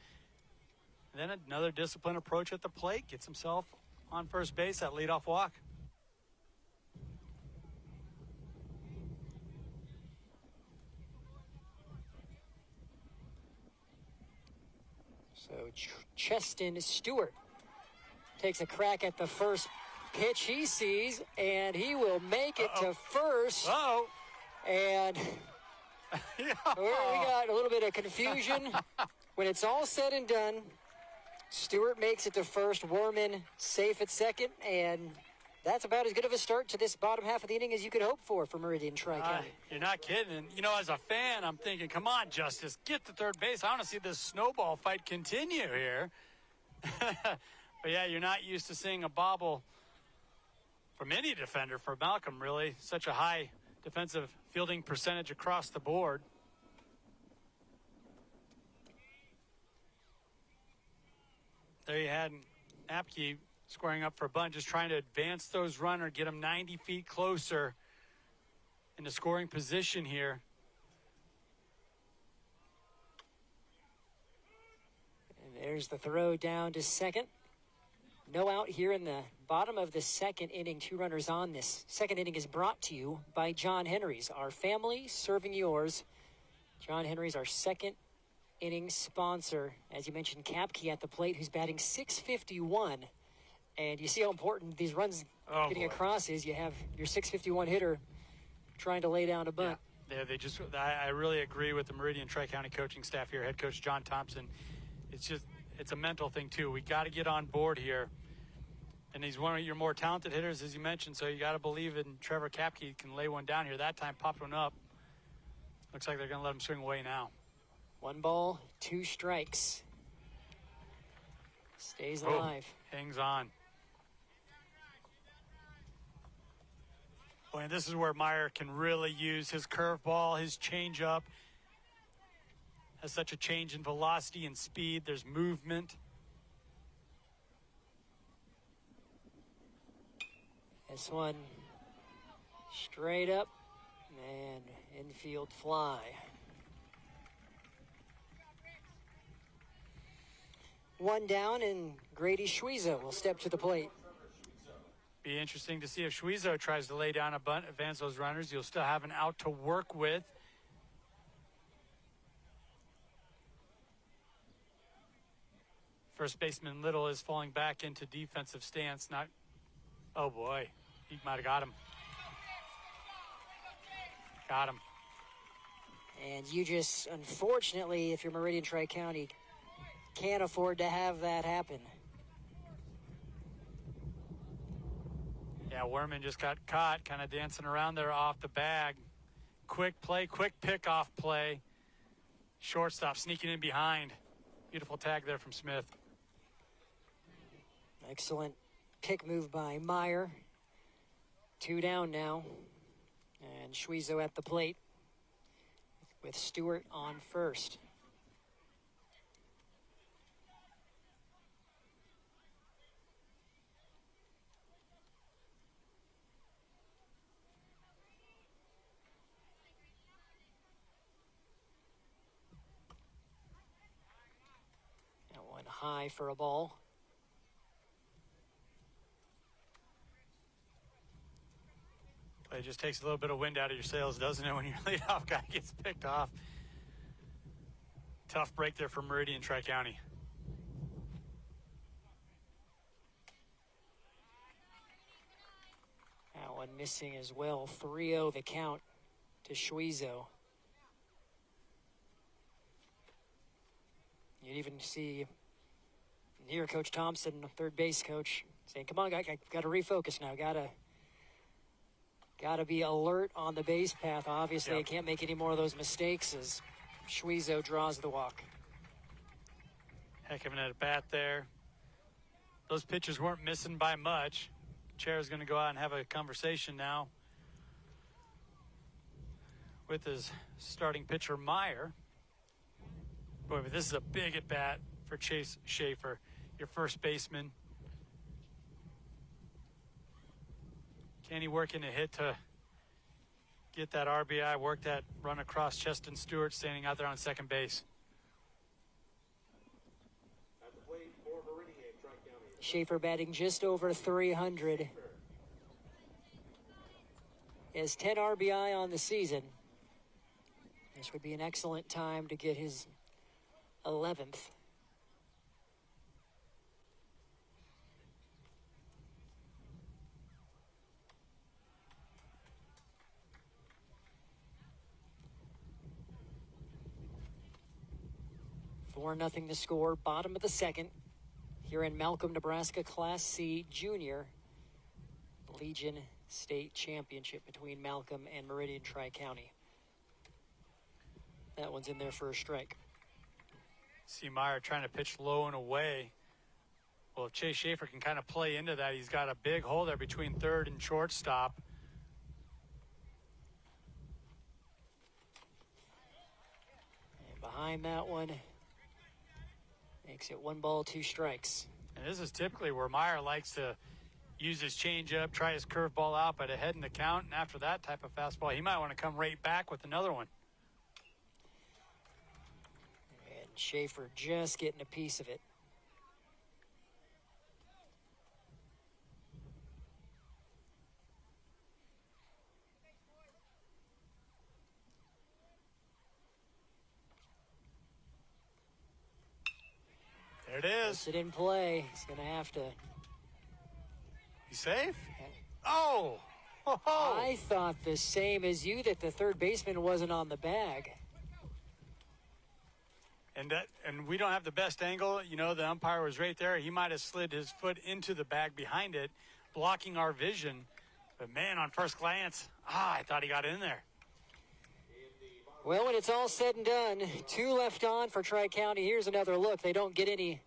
And then another disciplined approach at the plate. Gets himself on first base, that leadoff walk. So Cheston Stewart takes a crack at the first pitch he sees, and he will make it to first. Uh-oh. And we got a little bit of confusion. When it's all said and done, Stewart makes it to first, Werman safe at second, and that's about as good of a start to this bottom half of the inning as you could hope for Meridian Tri-County. You're not kidding. And, as a fan, I'm thinking, come on, Justice, get to third base. I want to see this snowball fight continue here. But, yeah, you're not used to seeing a bobble from any defender, for Malcolm, really. Such a high defensive fielding percentage across the board. There you had Apke squaring up for a bunt, just trying to advance those runners, get them 90 feet closer into scoring position here. And there's the throw down to second. No out here in the bottom of the second inning. 2 runners on. This second inning is brought to you by John Henry's, our family serving yours. John Henry's, our second inning sponsor. As you mentioned, Kapke at the plate, who's batting .651. And you see how important these runs getting across is. You have your .651 hitter trying to lay down a bunt. Yeah, I really agree with the Meridian Tri-County coaching staff here. Head coach John Thompson. It's a mental thing, too. We got to get on board here. And he's one of your more talented hitters, as you mentioned, so you got to believe in Trevor Kapke can lay one down here. That time popped one up. Looks like they're going to let him swing away now. 1 ball, 2 strikes. Stays alive. Hangs on. Boy, and this is where Meyer can really use his curveball, his changeup. Has such a change in velocity and speed. There's movement. This one straight up and infield fly. 1 down, and Grady Schwiezo will step to the plate. Be interesting to see if Schwiezo tries to lay down a bunt, advance those runners. You'll still have an out to work with. First baseman Little is falling back into defensive stance. Oh boy, he might have got him. Got him. And you just, unfortunately, if you're Meridian Tri-County, can't afford to have that happen. Yeah, Werman just got caught, kind of dancing around there off the bag. Quick play, quick pickoff play. Shortstop sneaking in behind. Beautiful tag there from Smith. Excellent pick move by Meyer. 2 down now. And Schwiezo at the plate with Stewart on first. That one high for a ball. It just takes a little bit of wind out of your sails, doesn't it, when your leadoff guy gets picked off. Tough break there for Meridian Tri-County. That one missing as well. 3-0 the count to Schwiezo. You'd even see near Coach Thompson, third base coach, saying, come on, I got to refocus now. Got to be alert on the base path. Obviously, I can't make any more of those mistakes as Schwezo draws the walk. Heck of an at-bat there. Those pitchers weren't missing by much. Chair's going to go out and have a conversation now with his starting pitcher, Meyer. Boy, but this is a big at-bat for Chase Schaefer, your first baseman. Can he work in a hit to get that RBI, work that run across Cheston Stewart standing out there on second base? Schaefer batting just over 300. He has 10 RBI on the season. This would be an excellent time to get his 11th. Four nothing to score, bottom of the second. Here in Malcolm, Nebraska, Class C Junior Legion State Championship between Malcolm and Meridian Tri-County. That one's in there for a strike. See Meyer trying to pitch low and away. Well, if Chase Schaefer can kind of play into that, he's got a big hole there between third and shortstop. And behind that one, makes it 1 ball, 2 strikes. And this is typically where Meyer likes to use his changeup, try his curveball out, but ahead in the count. And after that type of fastball, he might want to come right back with another one. And Schaefer just getting a piece of it. There it is. Puts it in play. He's going to have to. He's safe? Oh! Ho-ho. I thought the same as you, that the third baseman wasn't on the bag. And we don't have the best angle. You know, the umpire was right there. He might have slid his foot into the bag behind it, blocking our vision. But, man, on first glance, I thought he got in there. Well, when it's all said and done, 2 left on for Tri-County. Here's another look. They don't get any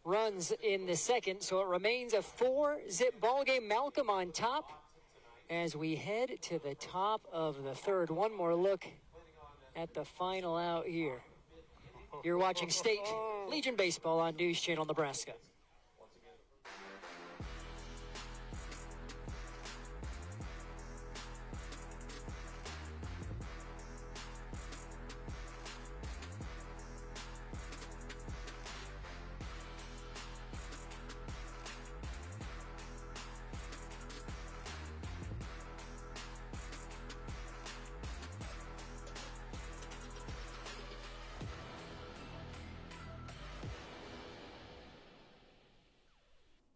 runs in the second, so it remains a 4-zip ball game. Malcolm on top as we head to the top of the third. One more look at the final out here. You're watching State Legion Baseball on News Channel Nebraska.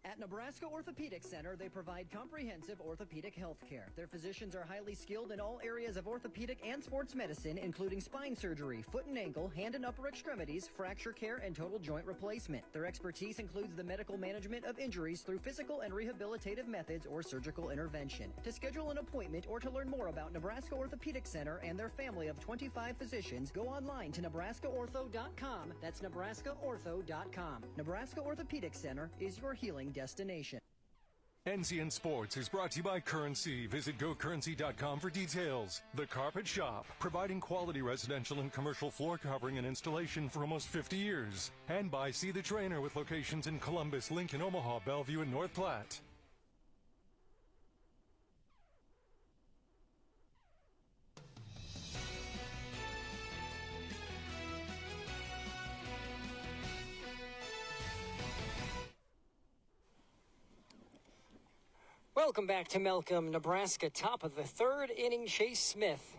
At Nebraska Orthopedic Center, they provide comprehensive orthopedic health care. Their physicians are highly skilled in all areas of orthopedic and sports medicine, including spine surgery, foot and ankle, hand and upper extremities, fracture care, and total joint replacement. Their expertise includes the medical management of injuries through physical and rehabilitative methods or surgical intervention. To schedule an appointment or to learn more about Nebraska Orthopedic Center and their family of 25 physicians, go online to nebraskaortho.com. That's nebraskaortho.com. Nebraska Orthopedic Center is your healing destination. NCN Sports is brought to you by Currency. Visit gocurrency.com for details. The Carpet Shop, providing quality residential and commercial floor covering and installation for almost 50 years. And by See the Trainer, with locations in Columbus, Lincoln, Omaha, Bellevue, and North Platte. Welcome back to Malcolm, Nebraska. Top of the third inning, Chase Smith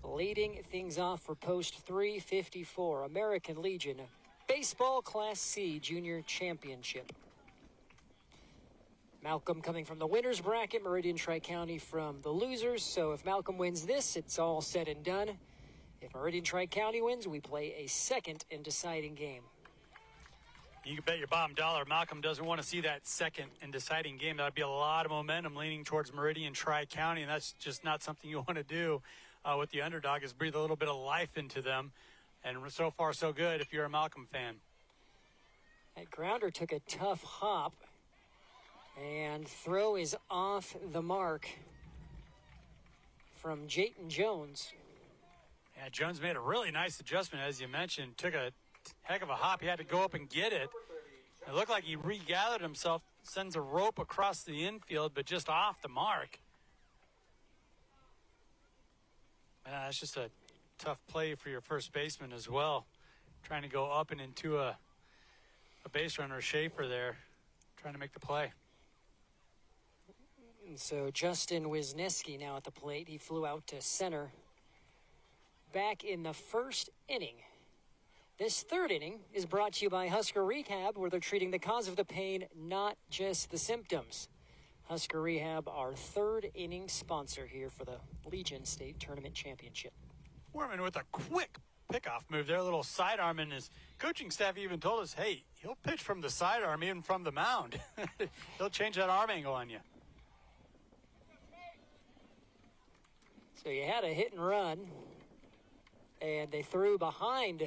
leading things off for post 354. American Legion Baseball Class C Junior Championship. Malcolm coming from the winner's bracket, Meridian Tri-County from the losers. So if Malcolm wins this, it's all said and done. If Meridian Tri-County wins, we play a second and deciding game. You can bet your bottom dollar Malcolm doesn't want to see that second and deciding game. That would be a lot of momentum leaning towards Meridian Tri-County, and that's just not something you want to do with the underdog, is breathe a little bit of life into them. And so far, so good if you're a Malcolm fan. That grounder took a tough hop, and throw is off the mark from Jayton Jones. Yeah, Jones made a really nice adjustment, as you mentioned. Took a heck of a hop. He had to go up and get it. It looked like he regathered himself, sends a rope across the infield, but just off the mark. That's just a tough play for your first baseman as well. Trying to go up and into a base runner, Schaefer there, trying to make the play. And so Justin Wisniewski now at the plate. He flew out to center back in the first inning. This third inning is brought to you by Husker Rehab, where they're treating the cause of the pain, not just the symptoms. Husker Rehab, our third inning sponsor here for the Legion State Tournament Championship. Werman with a quick pickoff move there, a little sidearm, and his coaching staff even told us, hey, he'll pitch from the sidearm, even from the mound. He'll change that arm angle on you. So you had a hit and run, and they threw behind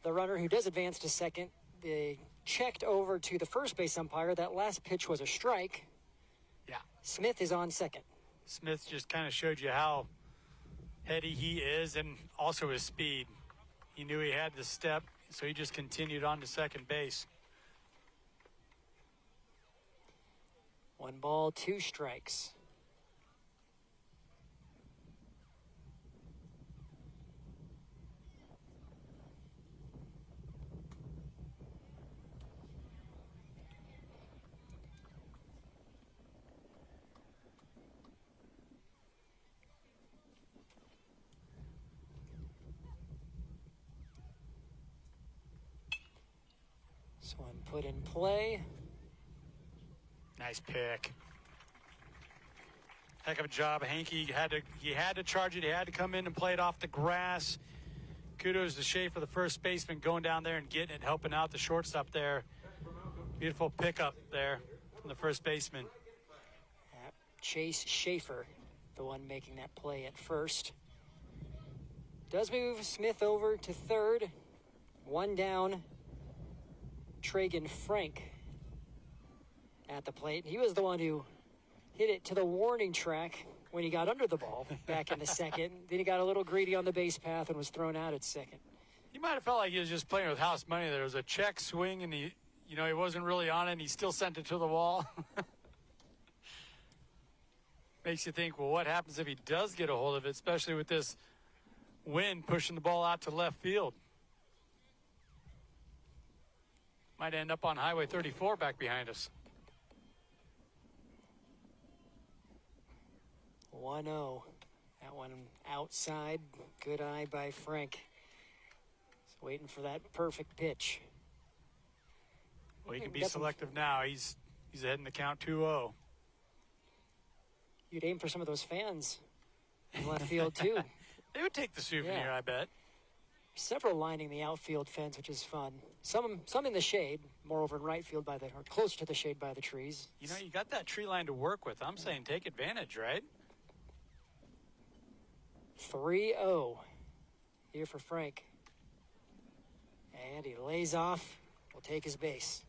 the runner who does advance to second. They checked over to the first base umpire. That last pitch was a strike. Yeah. Smith is on second. Smith just kind of showed you how heady he is and also his speed. He knew he had the step, so he just continued on to second base. 1 ball, 2 strikes. This one put in play. Nice pick. Heck of a job. Hankey had to charge it. He had to come in and play it off the grass. Kudos to Schaefer, the first baseman, going down there and getting it, helping out the shortstop there. Beautiful pickup there from the first baseman. Chase Schaefer, the one making that play at first. Does move Smith over to third. 1 down. Tragan Frank at the plate. He was the one who hit it to the warning track when he got under the ball back in the second. Then he got a little greedy on the base path and was thrown out at second. He might have felt like he was just playing with house money. There was a check swing, and he wasn't really on it, and he still sent it to the wall. Makes you think, well, what happens if he does get a hold of it, especially with this wind pushing the ball out to left field? Might end up on Highway 34 back behind us. 1-0. That one outside. Good eye by Frank. He's waiting for that perfect pitch. Well, he can be selective now. He's ahead in the count 2-0. You'd aim for some of those fans in left field, too. They would take the souvenir, I bet. Several lining the outfield fence, which is fun. Some in the shade, more over in right field or close to the shade by the trees. You know, you got that tree line to work with. I'm saying take advantage, right? 3-0 here for Frank. And he lays off. Will take his base.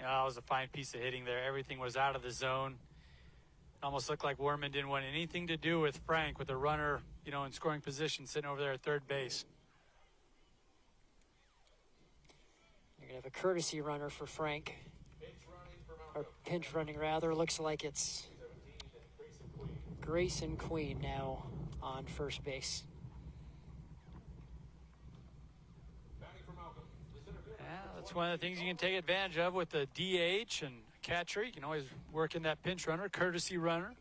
Yeah, that was a fine piece of hitting there. Everything was out of the zone. Almost looked like Werman didn't want anything to do with Frank, with the runner, in scoring position, sitting over there at third base. You're going to have a courtesy runner for Frank. Or pinch running, rather. Looks like it's Grayson Queen now on first base. Yeah, that's one of the things you can take advantage of with the DH and catcher. You can always work in that pinch runner, courtesy runner.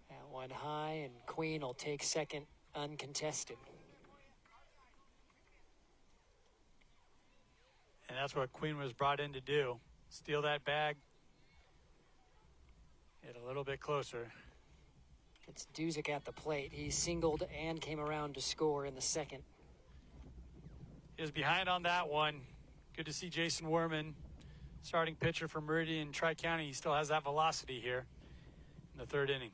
That one high, and Queen will take second uncontested. And that's what Queen was brought in to do. Steal that bag. Get a little bit closer. It's Duzick at the plate. He singled and came around to score in the second. He was behind on that one. Good to see Jason Werman, starting pitcher for Meridian Tri-County. He still has that velocity here in the third inning.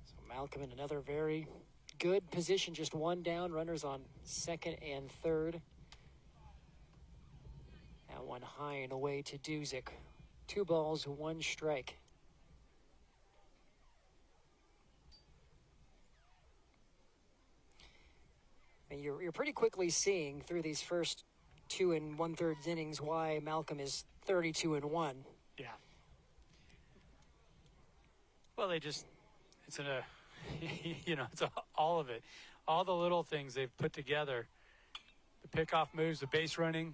So Malcolm in another very good position, just one down, runners on second and third. That one high and away to Duzick. 2 balls, 1 strike. And you're pretty quickly seeing through these first 2 1/3 innings why Malcolm is 32-1. Yeah. Well, it's all of it. All the little things they've put together. The pickoff moves, the base running.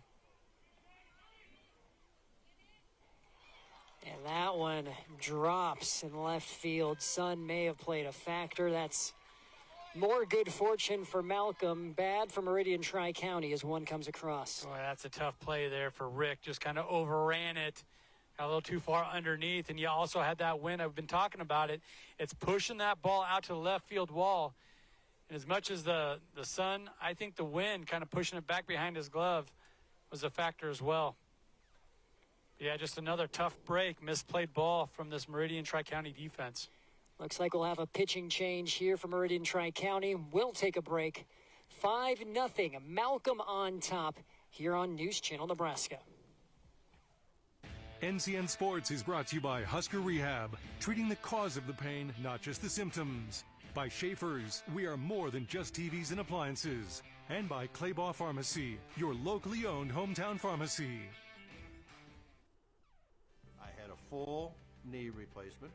And that one drops in left field. Sun may have played a factor. That's more good fortune for Malcolm, bad for Meridian Tri-County as one comes across. Boy, that's a tough play there for Rick. Just kind of overran it. Got a little too far underneath, and you also had that wind. I've been talking about it. It's pushing that ball out to the left field wall. And as much as the sun, I think the wind kind of pushing it back behind his glove was a factor as well. Yeah, just another tough break, misplayed ball from this Meridian Tri-County defense. Looks like we'll have a pitching change here for Meridian Tri-County. We'll take a break. 5-0, Malcolm on top here on News Channel Nebraska. NCN Sports is brought to you by Husker Rehab, treating the cause of the pain, not just the symptoms. By Schaefer's, we are more than just TVs and appliances. And by Claybaugh Pharmacy, your locally owned hometown pharmacy. I had a full knee replacement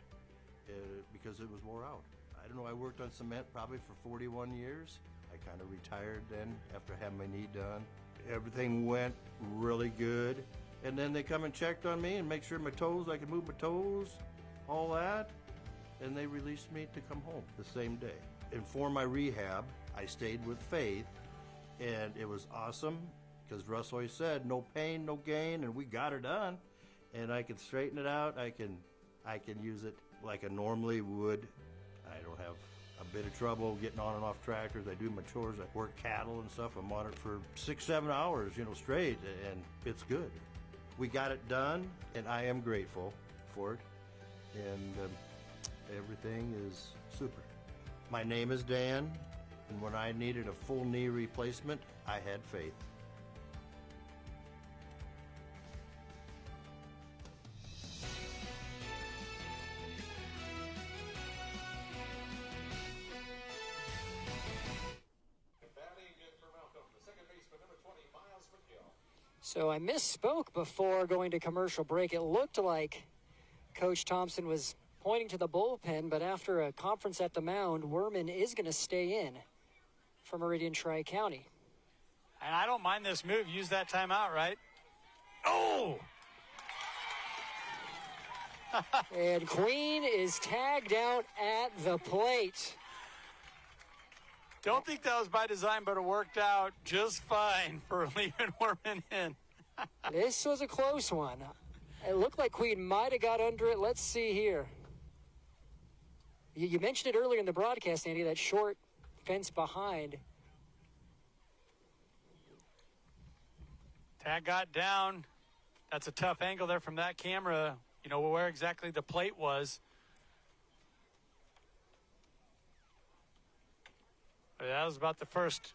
because it was wore out. I don't know, I worked on cement probably for 41 years. I kind of retired then after having my knee done. Everything went really good. And then they come and checked on me and make sure my toes, I could move my toes, all that. And they released me to come home the same day. And for my rehab, I stayed with Faith, and it was awesome because Russ always said, no pain, no gain, and we got her done. And I can straighten it out. I can use it like I normally would. I don't have a bit of trouble getting on and off tractors. I do my chores. I work cattle and stuff. I'm on it for 6-7 hours, straight, and it's good. We got it done, and I am grateful for it. And everything is super. My name is Dan, and when I needed a full knee replacement, I had Faith. So I misspoke before going to commercial break. It looked like Coach Thompson was pointing to the bullpen, but after a conference at the mound, Werman is going to stay in for Meridian Tri-County. And I don't mind this move. Use that timeout, right? Oh! And Queen is tagged out at the plate. Don't think that was by design, but it worked out just fine for leaving Werman in. This was a close one. It looked like Queen might have got under it. Let's see here. You mentioned it earlier in the broadcast, Andy, that short fence behind. Tag got down. That's a tough angle there from that camera. Where exactly the plate was. But that was about the first,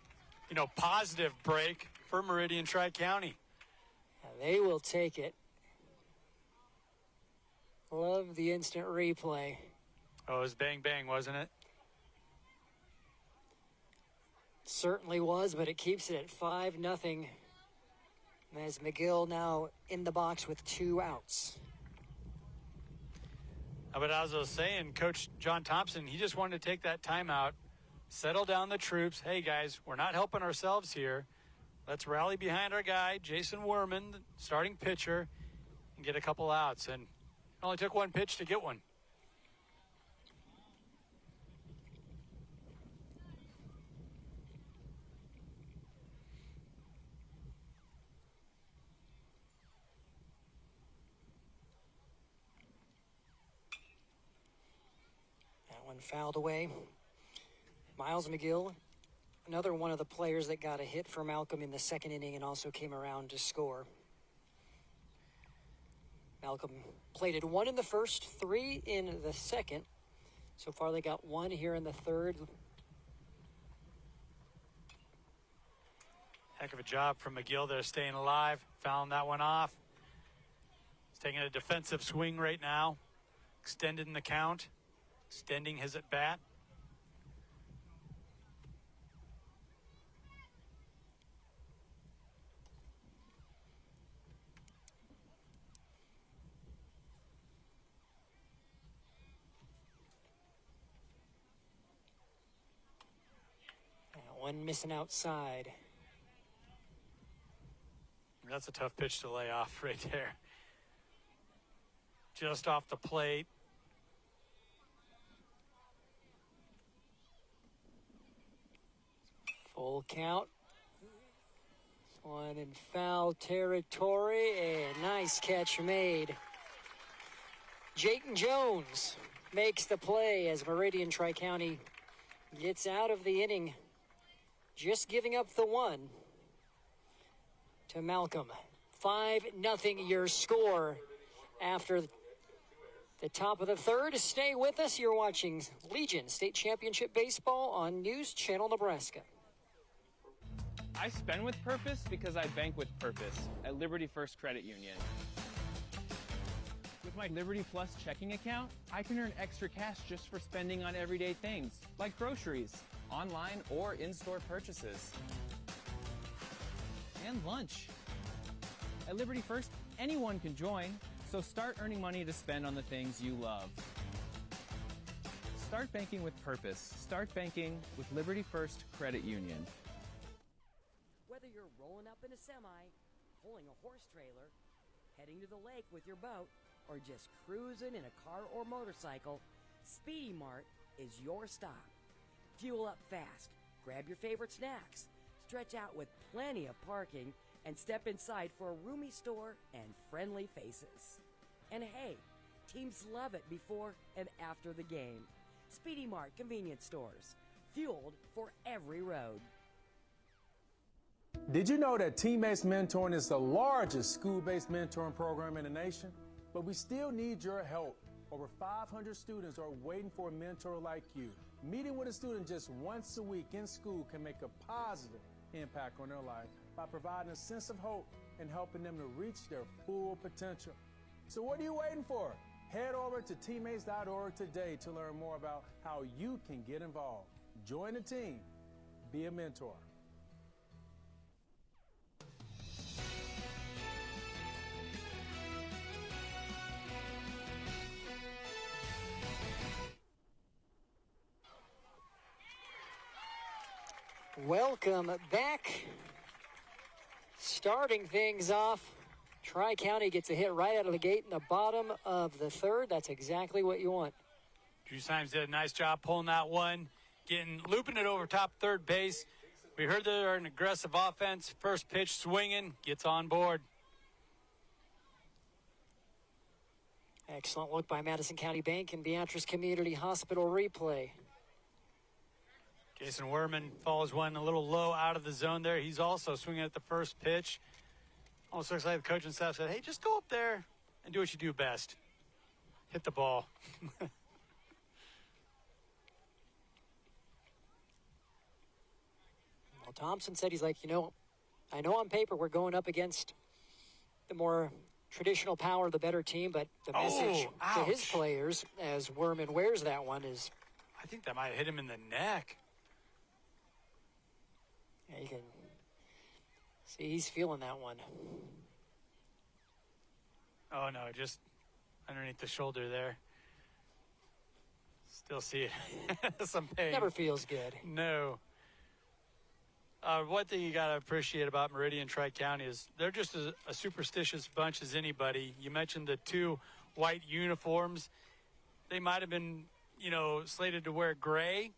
positive break for Meridian Tri-County. They will take it. Love the instant replay. Oh, it was bang bang, wasn't it? Certainly was, but it keeps it at 5-0. As McGill now in the box with 2 outs. But as I was saying, Coach John Thompson, he just wanted to take that timeout, settle down the troops. Hey, guys, we're not helping ourselves here. Let's rally behind our guy, Jason Werman, the starting pitcher, and get a couple outs. And it only took one pitch to get one. That one fouled away. Miles McGill, another one of the players that got a hit for Malcolm in the second inning and also came around to score. Malcolm plated 1 in the first, 3 in the second. So far they got 1 here in the third. Heck of a job from McGill there, staying alive, fouling that one off. He's taking a defensive swing right now, extending the count, extending his at-bat. One missing outside. That's a tough pitch to lay off right there. Just off the plate. Full count. One in foul territory. A nice catch made. Jayton Jones makes the play as Meridian Tri-County gets out of the inning, just giving up the 1 to Malcolm. 5-0 your score after the top of the third. Stay with us. You're watching Legion State Championship Baseball on News Channel Nebraska. I spend with purpose because I bank with purpose at Liberty First Credit Union. With my Liberty Plus checking account, I can earn extra cash just for spending on everyday things, like groceries, online or in-store purchases, and lunch. At Liberty First, anyone can join, so start earning money to spend on the things you love. Start banking with purpose. Start banking with Liberty First Credit Union. Whether you're rolling up in a semi, pulling a horse trailer, heading to the lake with your boat, or just cruising in a car or motorcycle, Speedy Mart is your stop. Fuel up fast, grab your favorite snacks, stretch out with plenty of parking, and step inside for a roomy store and friendly faces. And hey, teams love it before and after the game. Speedy Mart convenience stores, fueled for every road. Did you know that Teammates Mentoring is the largest school-based mentoring program in the nation? But we still need your help. Over 500 students are waiting for a mentor like you. Meeting with a student just once a week in school can make a positive impact on their life by providing a sense of hope and helping them to reach their full potential. So what are you waiting for? Head over to teammates.org today to learn more about how you can get involved. Join the team. Be a mentor. Welcome back. Starting things off, Tri-County gets a hit right out of the gate in the bottom of the third. That's exactly what you want. Drew Symes did a nice job pulling that one, looping it over top third base. We heard they're an aggressive offense. First pitch swinging, gets on board. Excellent look by Madison County Bank and Beatrice Community Hospital replay. Jason Werman follows one a little low out of the zone there. He's also swinging at the first pitch. Almost looks like the coaching staff said, hey, just go up there and do what you do best. Hit the ball. Well, Thompson said, he's like, I know on paper we're going up against the more traditional power, the better team, but the message to his players as Werman wears that one is... I think that might have hit him in the neck. Yeah, you can see he's feeling that one. Oh, no, just underneath the shoulder there. Still see it. Some pain. Never feels good. No. One thing you got to appreciate about Meridian Tri-County is they're just a superstitious bunch as anybody. You mentioned the 2 white uniforms. They might have been, slated to wear gray.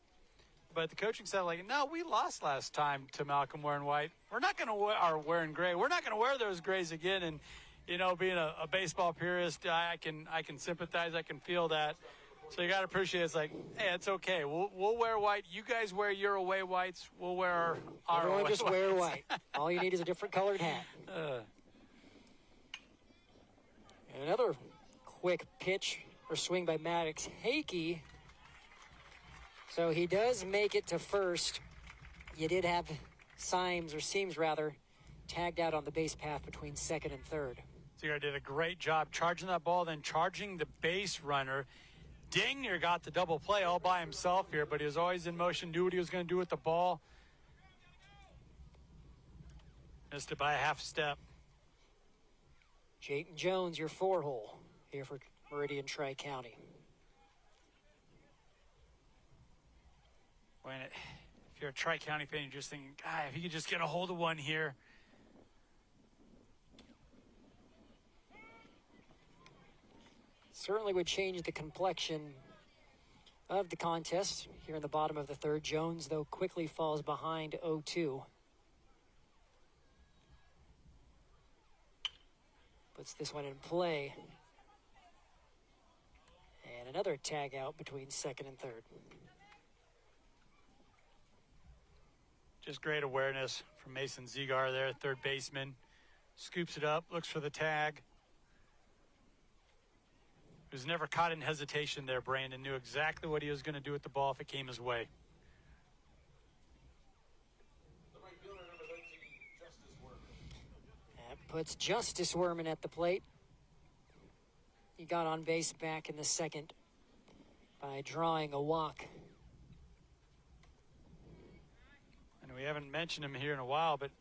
But the coaching said, no, we lost last time to Malcolm wearing white. We're not going to wearing gray. We're not going to wear those grays again. And, being a baseball purist, I can sympathize. I can feel that. So you got to appreciate it's like, hey, it's okay. We'll wear white. You guys wear your away whites. We'll wear our Everyone away just whites. wear white. All you need is a different colored hat. And another quick pitch or swing by Maddox Hakey. So he does make it to first. You did have Seems tagged out on the base path between second and third. Seagar did a great job charging that ball, then charging the base runner. Dingner got the double play all by himself here, but he was always in motion, knew what he was going to do with the ball. Missed it by a half step. Jayton Jones, your 4-hole here for Meridian Tri-County. If you're a Tri-County fan, you're just thinking, God, if he could just get a hold of one here. Certainly would change the complexion of the contest here in the bottom of the third. Jones, though, quickly falls behind 0-2. Puts this one in play. And another tag out between second and third. Just great awareness from Mason Seagar there, third baseman. Scoops it up, looks for the tag. He was never caught in hesitation there, Brandon. Knew exactly what he was going to do with the ball if it came his way. That puts Justice Werman at the plate. He got on base back in the second by drawing a walk. And we haven't mentioned him here in a while, but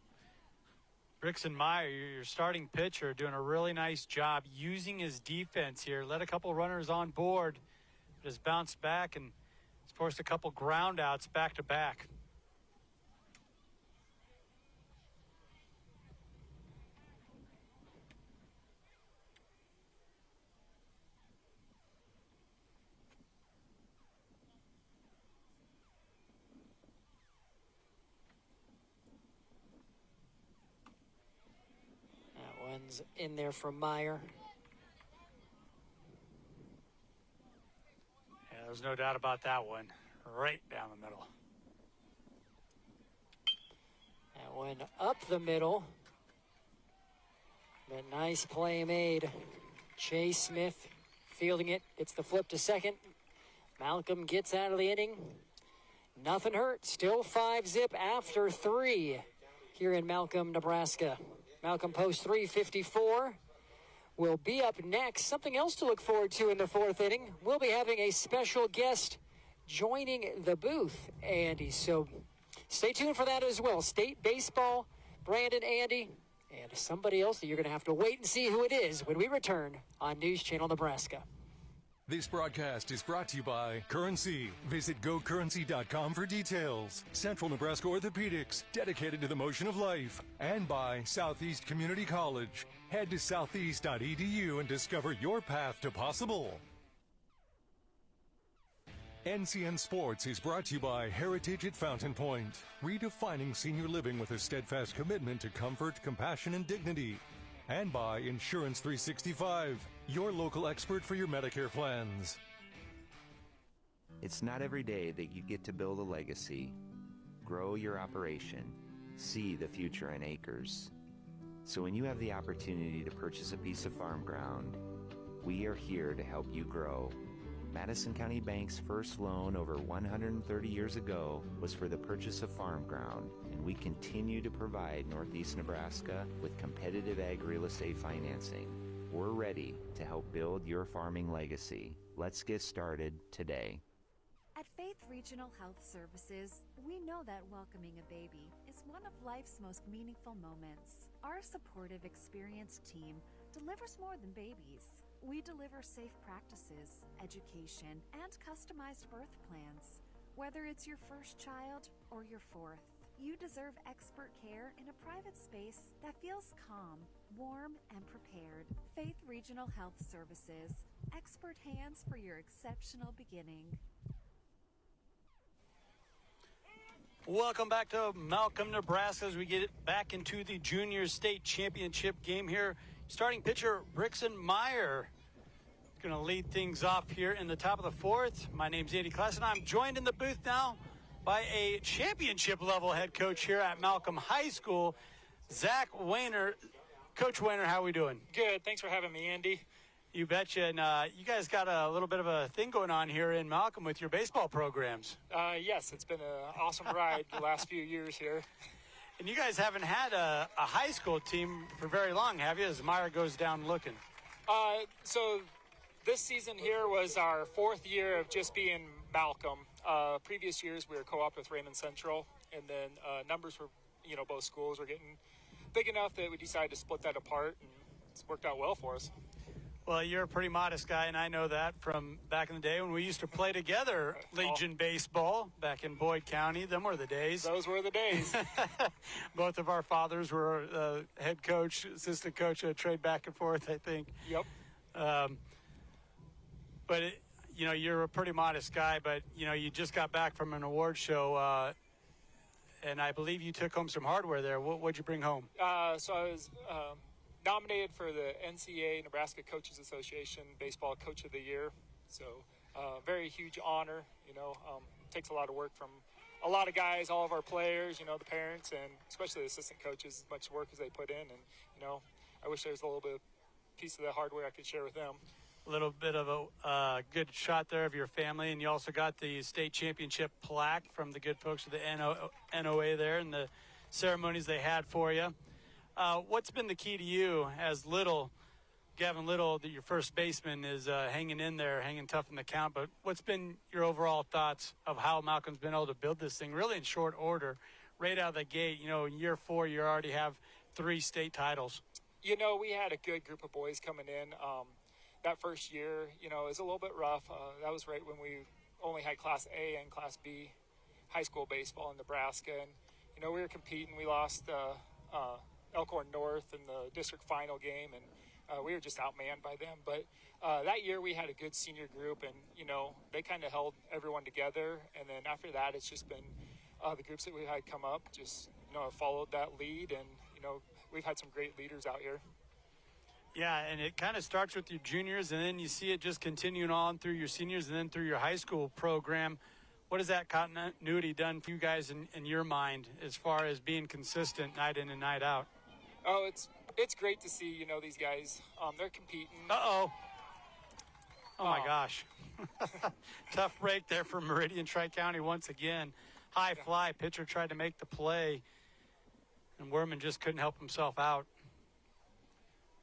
Rickson Meyer, your starting pitcher, doing a really nice job using his defense here. Let a couple runners on board, but has bounced back and has forced a couple ground outs back to back. One's in there from Meyer. Yeah, there's no doubt about that one. Right down the middle. That one up the middle. But nice play made. Chase Smith fielding it. It's the flip to second. Malcolm gets out of the inning. Nothing hurt. Still 5-zip after 3 here in Malcolm, Nebraska. Malcolm posts 354. Will be up next. Something else to look forward to in the 4th inning. We'll be having a special guest joining the booth, Andy. So stay tuned for that as well. State baseball, Brandon, Andy, and somebody else that you're going to have to wait and see who it is when we return on News Channel Nebraska. This broadcast is brought to you by Currency. Visit GoCurrency.com for details. Central Nebraska Orthopedics, dedicated to the motion of life. And by Southeast Community College. Head to southeast.edu and discover your path to possible. NCN Sports is brought to you by Heritage at Fountain Point. Redefining senior living with a steadfast commitment to comfort, compassion, and dignity. And by Insurance 365, your local expert for your Medicare plans. It's not every day that you get to build a legacy, grow your operation, see the future in acres. So when you have the opportunity to purchase a piece of farm ground, we are here to help you grow. Madison County Bank's first loan over 130 years ago was for the purchase of farm ground, and we continue to provide Northeast Nebraska with competitive ag real estate financing. We're ready to help build your farming legacy. Let's get started today. At Faith Regional Health Services, we know that welcoming a baby is one of life's most meaningful moments. Our supportive, experienced team delivers more than babies. We deliver safe practices, education, and customized birth plans. Whether it's your first child or your 4th, you deserve expert care in a private space that feels calm, warm, and prepared. Faith Regional Health Services. Expert hands for your exceptional beginning. Welcome back to Malcolm, Nebraska, as we get back into the Junior State Championship game here. Starting pitcher, Rickson Meyer. Going to lead things off here in the top of the fourth. My name's Andy Klassen. I'm joined in the booth now by a championship level head coach here at Malcolm High School, Zach Weiner. Coach Weiner, how are we doing? Good. Thanks for having me, Andy. You betcha. And you guys got a little bit of a thing going on here in Malcolm with your baseball programs. Yes, it's been an awesome ride the last few years here. And you guys haven't had a high school team for very long, have you, as Myra goes down looking? So this season here was our fourth year of just being Malcolm. Previous years we were co-op with Raymond Central, and then numbers for both schools were getting big enough that we decided to split that apart, and it's worked out well for us. Well, you're a pretty modest guy, and I know that from back in the day when we used to play together Legion baseball back in Boyd County. Them were the days. Those were the days. Both of our fathers were head coach, assistant coach, trade back and forth, I think. Yep. But, you're a pretty modest guy, but, you just got back from an award show, and I believe you took home some hardware there. What'd you bring home? So I was nominated for the NCAA Nebraska Coaches Association Baseball Coach of the Year. So very huge honor, takes a lot of work from a lot of guys, all of our players, the parents, and especially the assistant coaches, as much work as they put in. And, I wish there was a little bit of piece of the hardware I could share with them. A little bit of a good shot there of your family, and you also got the state championship plaque from the good folks of the NOA there and the ceremonies they had for you. What's been the key to you as Gavin Little, your first baseman, is hanging in there, hanging tough in the count, but what's been your overall thoughts of how Malcolm's been able to build this thing really in short order, right out of the gate? In year 4, you already have 3 state titles. We had a good group of boys coming in. That first year, it was a little bit rough. That was right when we only had Class A and Class B high school baseball in Nebraska. And, we were competing. We lost Elkhorn North in the district final game, and we were just outmanned by them. But that year we had a good senior group, and, they kind of held everyone together. And then after that, it's just been the groups that we had come up just, followed that lead. And, we've had some great leaders out here. Yeah, and it kind of starts with your juniors, and then you see it just continuing on through your seniors and then through your high school program. What has that continuity done for you guys in your mind as far as being consistent night in and night out? Oh, it's great to see, these guys. They're competing. Uh-oh. Oh, my gosh. Tough break there for Meridian Tri-County once again. High fly. Pitcher tried to make the play, and Werman just couldn't help himself out.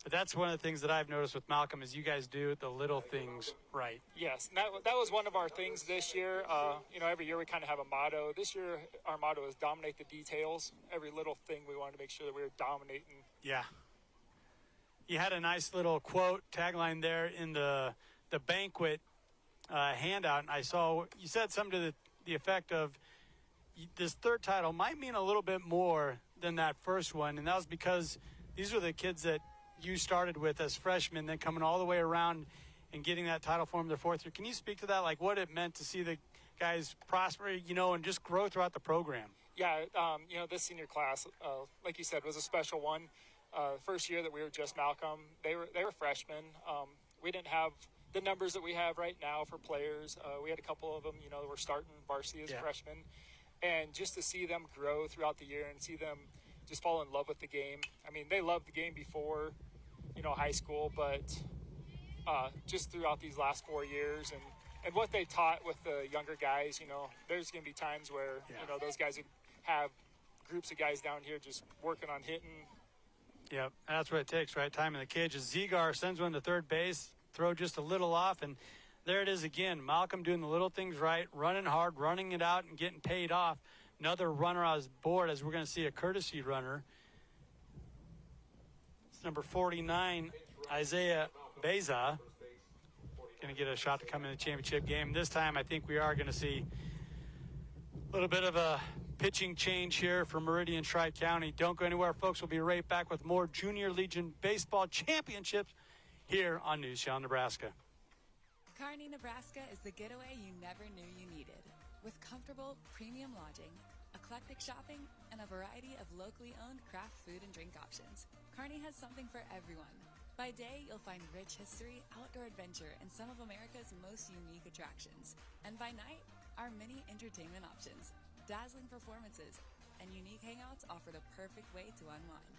But that's one of the things that I've noticed with Malcolm is you guys do the little things right. Yes, and that was one of our things this year. Every year we kind of have a motto. This year our motto is dominate the details. Every little thing we wanted to make sure that we were dominating. Yeah. You had a nice little quote, tagline there in the banquet handout, and I saw you said something to the effect of this third title might mean a little bit more than that first one, and that was because these are the kids that you started with as freshmen, then coming all the way around and getting that title for them their fourth year. Can you speak to that, like what it meant to see the guys prosper, and just grow throughout the program? Yeah, this senior class, like you said, was a special one. First year that we were just Malcolm, they were freshmen. We didn't have the numbers that we have right now for players. We had a couple of them, that were starting varsity as freshmen. And just to see them grow throughout the year and see them just fall in love with the game. I mean, they loved the game before, high school, but just throughout these last 4 years and what they taught with the younger guys, there's going to be times where, those guys would have groups of guys down here just working on hitting. Yep, that's what it takes, right? Time in the cage. As Zigar sends one to third base, throw just a little off, and there it is again. Malcolm doing the little things right, running hard, running it out, and getting paid off. Another runner on his board, as we're going to see a courtesy runner. It's number 49, Isaiah Beza. Going to get a shot to come in the championship game. This time, I think we are going to see a little bit of a pitching change here for Meridian Tri-County. Don't go anywhere, folks. We'll be right back with more Junior Legion Baseball Championships here on News Channel Nebraska. Kearney, Nebraska is the getaway you never knew you needed. With comfortable, premium lodging, eclectic shopping, and a variety of locally owned craft food and drink options, Kearney has something for everyone. By day, you'll find rich history, outdoor adventure, and some of America's most unique attractions. And by night, our many entertainment options, dazzling performances, and unique hangouts offer the perfect way to unwind.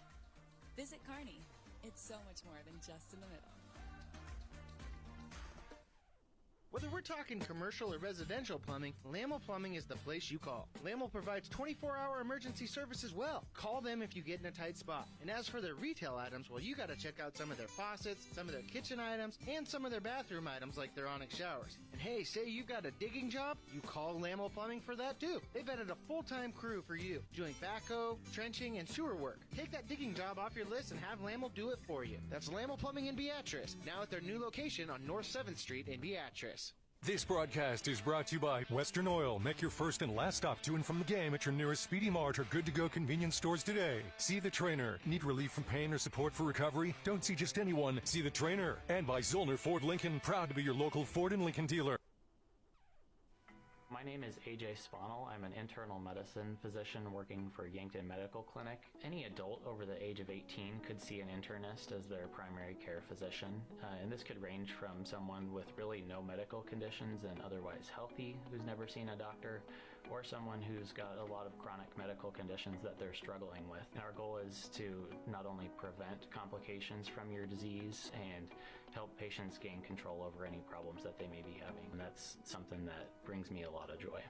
Visit Kearney. It's so much more than just in the middle. Whether we're talking commercial or residential plumbing, Lamel Plumbing is the place you call. Lamel provides 24-hour emergency service as well. Call them if you get in a tight spot. And as for their retail items, well, you got to check out some of their faucets, some of their kitchen items, and some of their bathroom items like their Onyx showers. And hey, say you've got a digging job, you call Lamel Plumbing for that too. They've added a full-time crew for you, doing backhoe, trenching, and sewer work. Take that digging job off your list and have Lamel do it for you. That's Lamel Plumbing in Beatrice, now at their new location on North 7th Street in Beatrice. This broadcast is brought to you by Western Oil. Make your first and last stop to and from the game at your nearest Speedy Mart or good-to-go convenience stores today. See the trainer. Need relief from pain or support for recovery? Don't see just anyone. See the trainer. And by Zollner Ford Lincoln. Proud to be your local Ford and Lincoln dealer. My name is AJ Spanel. I'm an internal medicine physician working for Yankton Medical Clinic. Any adult over the age of 18 could see an internist as their primary care physician, and this could range from someone with really no medical conditions and otherwise healthy who's never seen a doctor, or someone who's got a lot of chronic medical conditions that they're struggling with. And our goal is to not only prevent complications from your disease and help patients gain control over any problems that they may be having. And that's something that brings me a lot of joy.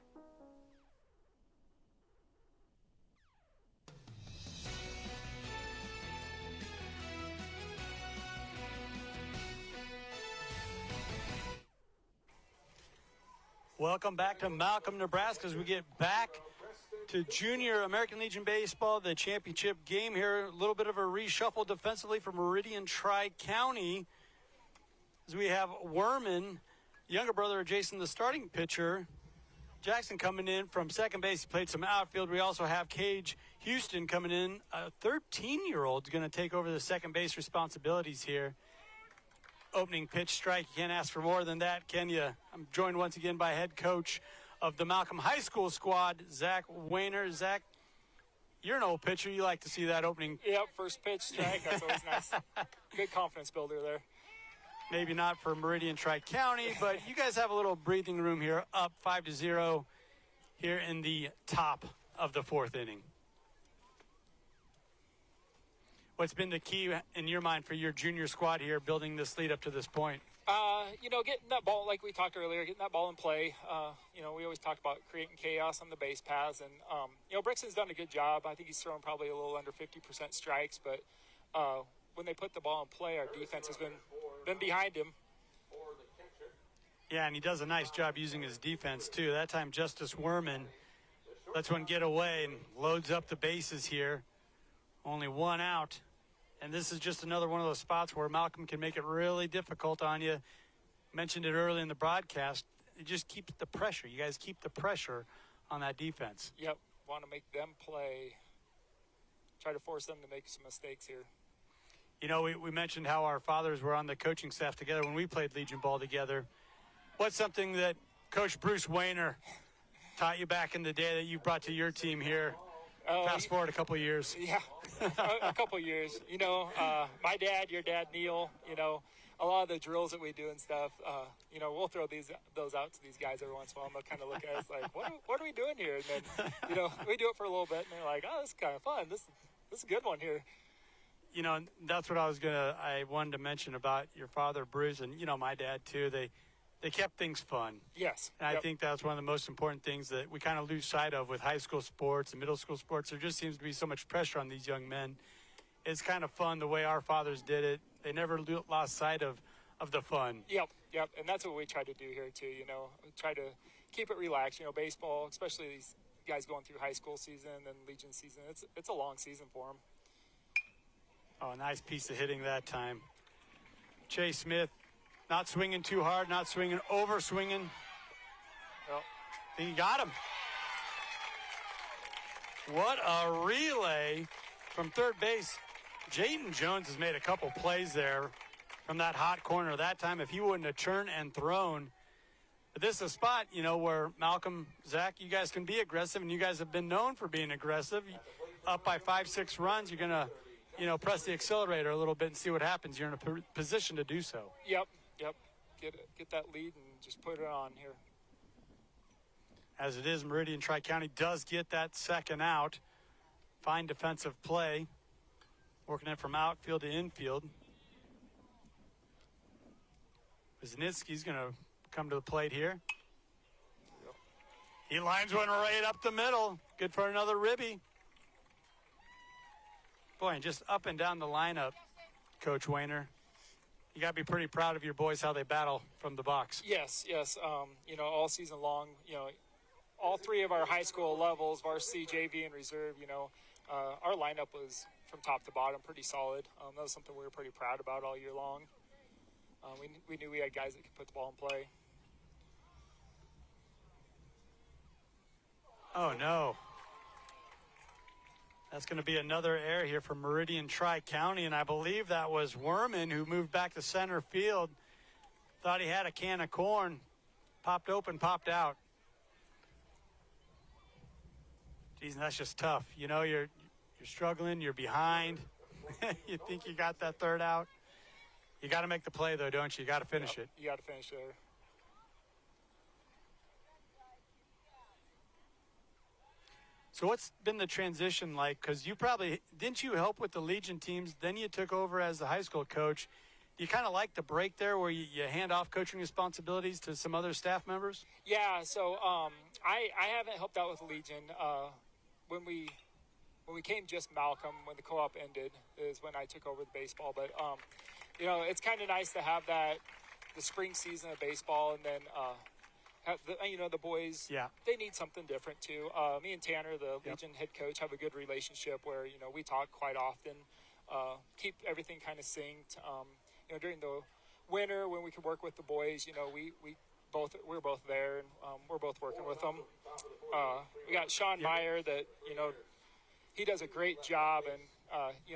Welcome back to Malcolm, Nebraska, as we get back to Junior American Legion Baseball, the championship game here. A little bit of a reshuffle defensively for Meridian Tri-County, as we have Werman, younger brother of Jason, the starting pitcher. Jackson coming in from second base. He played some outfield. We also have Cage Houston coming in. A 13-year-old is going to take over the second base responsibilities here. Opening pitch strike. You can't ask for more than that, can you? I'm joined once again by head coach of the Malcolm High School squad, Zach Wayner. Zach, you're an old pitcher. You like to see that opening. Yep, first pitch strike. That's always nice. Good confidence builder there. Maybe not for Meridian Tri-County, but you guys have a little breathing room here, up 5-0 here in the top of the fourth inning. What's been the key in your mind for your junior squad here, building this lead up to this point? Getting that ball, like we talked earlier, getting that ball in play. We always talk about creating chaos on the base paths. And, Brixton's done a good job. I think he's thrown probably a little under 50% strikes. But when they put the ball in play, our defense has been behind him. Yeah, and he does a nice job using his defense, too. That time, Justice Werman lets one get away and loads up the bases here. Only one out. And this is just another one of those spots where Malcolm can make it really difficult on you. Mentioned it early in the broadcast. It just keeps the pressure. You guys keep the pressure on that defense. Yep. Want to make them play. Try to force them to make some mistakes here. We mentioned how our fathers were on the coaching staff together when we played Legion ball together. What's something that Coach Bruce Wayner taught you back in the day that you brought to your team here? Fast forward a couple of years. Yeah, a couple of years. My dad, your dad, Neil, a lot of the drills that we do and stuff, we'll throw those out to these guys every once in a while, and they'll kind of look at us like, what are we doing here? And then, we do it for a little bit, and they're like, oh, this is kind of fun. This is a good one here. That's what I wanted to mention about your father, Bruce, and, my dad, too. They kept things fun. Yes. And I think that's one of the most important things that we kind of lose sight of with high school sports and middle school sports. There just seems to be so much pressure on these young men. It's kind of fun the way our fathers did it. They never lost sight of the fun. Yep. And that's what we try to do here, too. We try to keep it relaxed. Baseball, especially these guys going through high school season and Legion season, it's a long season for them. Oh, nice piece of hitting that time. Chase Smith. Not swinging too hard, not swinging, over swinging. Well, I think he got him. What a relay from third base. Jaden Jones has made a couple plays there from that hot corner. That time, if he wouldn't have turned and thrown. But this is a spot, where Malcolm, Zach, you guys can be aggressive, and you guys have been known for being aggressive. Up by 5-6 runs, you're going to press the accelerator a little bit and see what happens. You're in a position to do so. Yep. Get that lead and just put it on here. As it is, Meridian Tri-County does get that second out. Fine defensive play. Working it from outfield to infield. Wisniewski's going to come to the plate here. He lines one right up the middle. Good for another ribby. Boy, and just up and down the lineup, Coach Wayner. You got to be pretty proud of your boys, how they battle from the box. Yes. All season long, all three of our high school levels, varsity, JV, and reserve, our lineup was from top to bottom pretty solid. That was something we were pretty proud about all year long. We knew we had guys that could put the ball in play. Oh, no. That's going to be another error here for Meridian Tri-County, and I believe that was Werman who moved back to center field. Thought he had a can of corn. Popped open, popped out. Geez, that's just tough. You're struggling, you're behind. You think you got that third out. You got to make the play, though, don't you? You got to finish it. You got to finish there. So what's been the transition like? Because didn't you help with the Legion teams? Then you took over as the high school coach. Do you kind of like the break there where you hand off coaching responsibilities to some other staff members? Yeah, so I haven't helped out with Legion. When we came just Malcolm, when the co-op ended, is when I took over the baseball. But, it's kind of nice to have the spring season of baseball, and then the boys, they need something different too. Me and Tanner, the Legion head coach, have a good relationship where, we talk quite often, keep everything kind of synced. During the winter when we could work with the boys, we're both there, and we're both working with them. We got Sean Meyer that, he does a great job, and,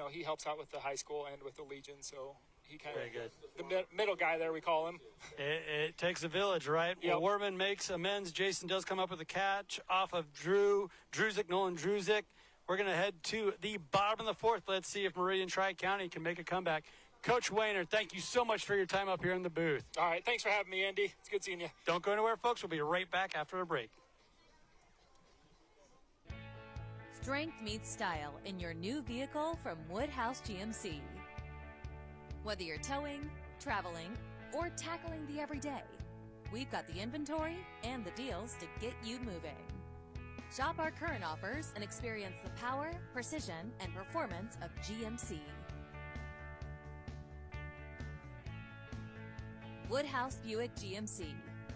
he helps out with the high school and with the Legion, so he kind of the middle guy there, we call him. It takes a village, right? Yep. Well, Werman makes amends. Jason does come up with a catch off of Nolan Druzik. We're going to head to the bottom of the fourth. Let's see if Meridian Tri-County can make a comeback. Coach Wayner, thank you so much for your time up here in the booth. All right, thanks for having me, Andy. It's good seeing you. Don't go anywhere, folks. We'll be right back after a break. Strength meets style in your new vehicle from Woodhouse GMC. Whether you're towing, traveling, or tackling the everyday, we've got the inventory and the deals to get you moving. Shop our current offers and experience the power, precision, and performance of GMC. Woodhouse Buick GMC.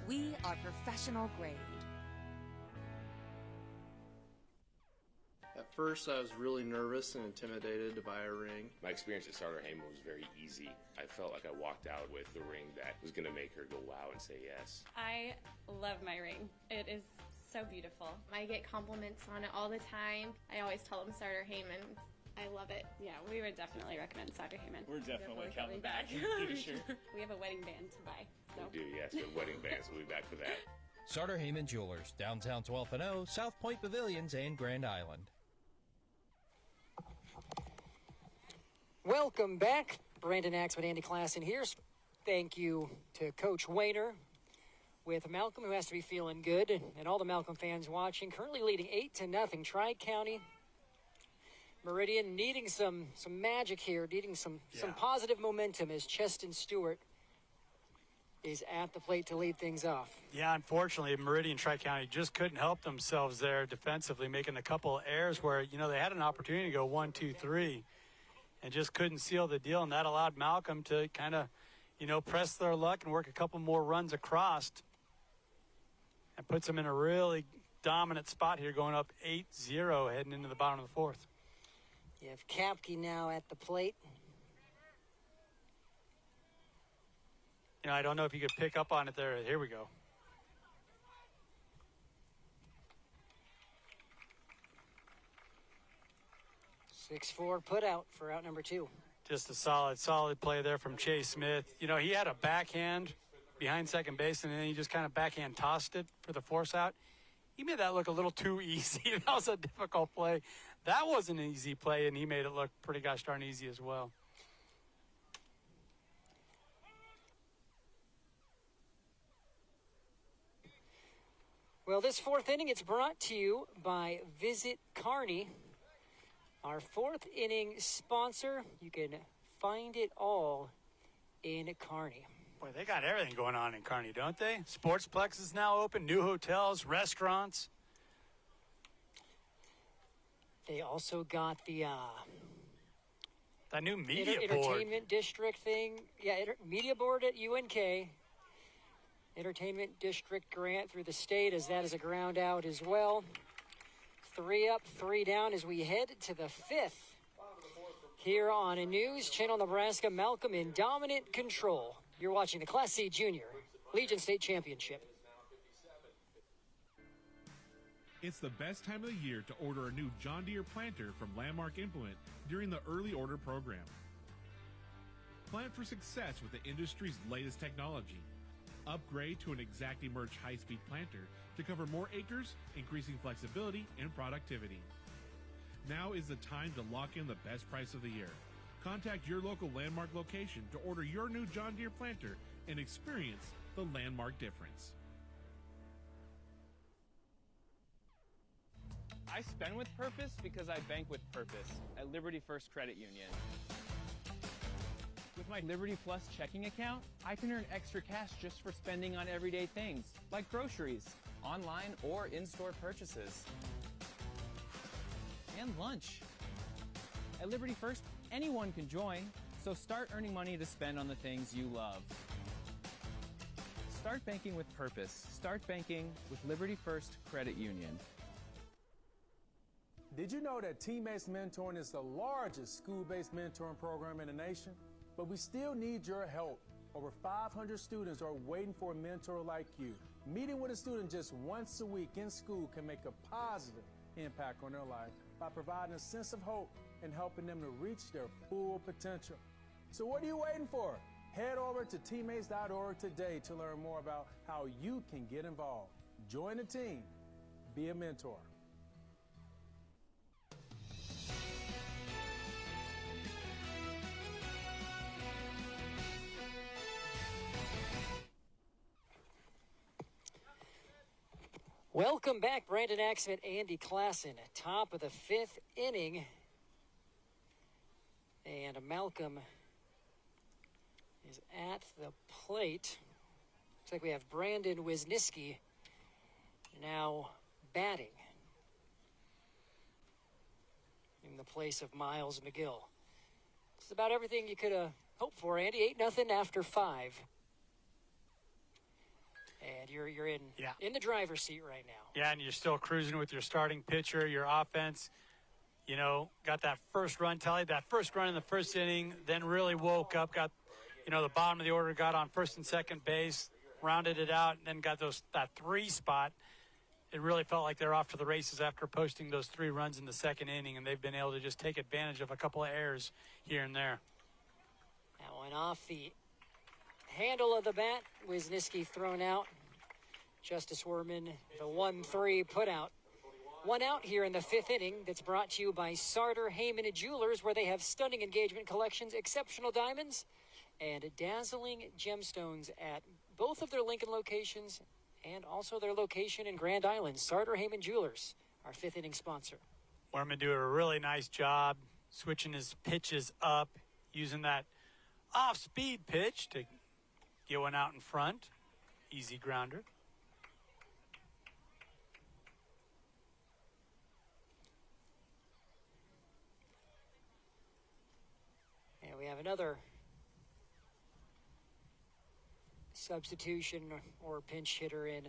We are professional grade. At first, I was really nervous and intimidated to buy a ring. My experience at Starter Heyman was very easy. I felt like I walked out with the ring that was going to make her go wow and say yes. I love my ring. It is so beautiful. I get compliments on it all the time. I always tell them Starter Heyman. I love it. Yeah, we would definitely recommend Starter Heyman. We're definitely coming back. Sure. We have a wedding band to buy. So. We do, yes. The wedding bands. We'll be back for that. Starter Heyman Jewelers, downtown 12th and O, South Point Pavilions, and Grand Island. Welcome back. Brandon Axman, Andy Klassen here. Thank you to Coach Wayner with Malcolm, who has to be feeling good, and all the Malcolm fans watching. Currently leading 8-0. Tri-County. Meridian needing some magic here, needing some positive momentum as Cheston Stewart is at the plate to lead things off. Yeah, unfortunately, Meridian Tri-County just couldn't help themselves there defensively, making a couple of errors where, they had an opportunity to go 1-2-3 and just couldn't seal the deal, and that allowed Malcolm to kind of, press their luck and work a couple more runs across and puts them in a really dominant spot here, going up 8-0 heading into the bottom of the fourth. You have Kapke now at the plate. I don't know if you could pick up on it there. Here we go. .64 put out for out number 2. Just a solid play there from Chase Smith. He had a backhand behind second base, and then he just kind of backhand tossed it for the force out. he made that look a little too easy. That was a difficult play. That was an easy play, and he made it look pretty gosh darn easy as well. Well, this fourth inning, it's brought to you by Visit Kearney, our fourth inning sponsor. You can find it all in Kearney. Boy, they got everything going on in Kearney, don't they? Sportsplex is now open, new hotels, restaurants. They also got the that new media board. Entertainment district thing. Yeah, media board at UNK. Entertainment district grant through the state, as that is a ground out as well. 3 up, 3 down as we head to the fifth. Here on a News Channel Nebraska, Malcolm in dominant control. You're watching the Class C Junior Legion State Championship. It's the best time of the year to order a new John Deere planter from Landmark Implement during the early order program. Plant for success with the industry's latest technology. Upgrade to an ExactEmerge high-speed planter to cover more acres, increasing flexibility and productivity. Now is the time to lock in the best price of the year. Contact your local Landmark location to order your new John Deere planter and experience the Landmark difference. I spend with purpose because I bank with purpose at Liberty First Credit Union. With my Liberty Plus checking account, I can earn extra cash just for spending on everyday things, like groceries, online or in-store purchases, and lunch. At Liberty First, anyone can join, so start earning money to spend on the things you love. Start banking with purpose. Start banking with Liberty First Credit Union. Did you know that Teammates Mentoring is the largest school-based mentoring program in the nation? But we still need your help. Over 500 students are waiting for a mentor like you. Meeting with a student just once a week in school can make a positive impact on their life by providing a sense of hope and helping them to reach their full potential. So what are you waiting for? Head over to teammates.org today to learn more about how you can get involved. Join the team. Be a mentor. Welcome back, Brandon Axman, Andy Klassen, top of the fifth inning. And Malcolm is at the plate. Looks like we have Brandon Wisniewski now batting in the place of Miles McGill. This is about everything you could have hoped for, Andy. 8-0 after 5. And you're in the driver's seat right now. Yeah, and you're still cruising with your starting pitcher, your offense. You know, got that first run tallied, that first run in the first inning, then really woke up, got, the bottom of the order, got on first and second base, rounded it out, and then got that 3 spot. It really felt like they're off to the races after posting those 3 runs in the second inning, and they've been able to just take advantage of a couple of errors here and there. That one off the handle of the bat. Wisniewski thrown out. Justice Werman, the 1-3 put out. 1 out here in the fifth inning. That's brought to you by Sartor Heyman Jewelers, where they have stunning engagement collections, exceptional diamonds, and dazzling gemstones at both of their Lincoln locations and also their location in Grand Island. Sartor Heyman Jewelers, our fifth inning sponsor. Werman doing a really nice job switching his pitches up, using that off-speed pitch to get one out in front. Easy grounder. And we have another substitution or pinch hitter in.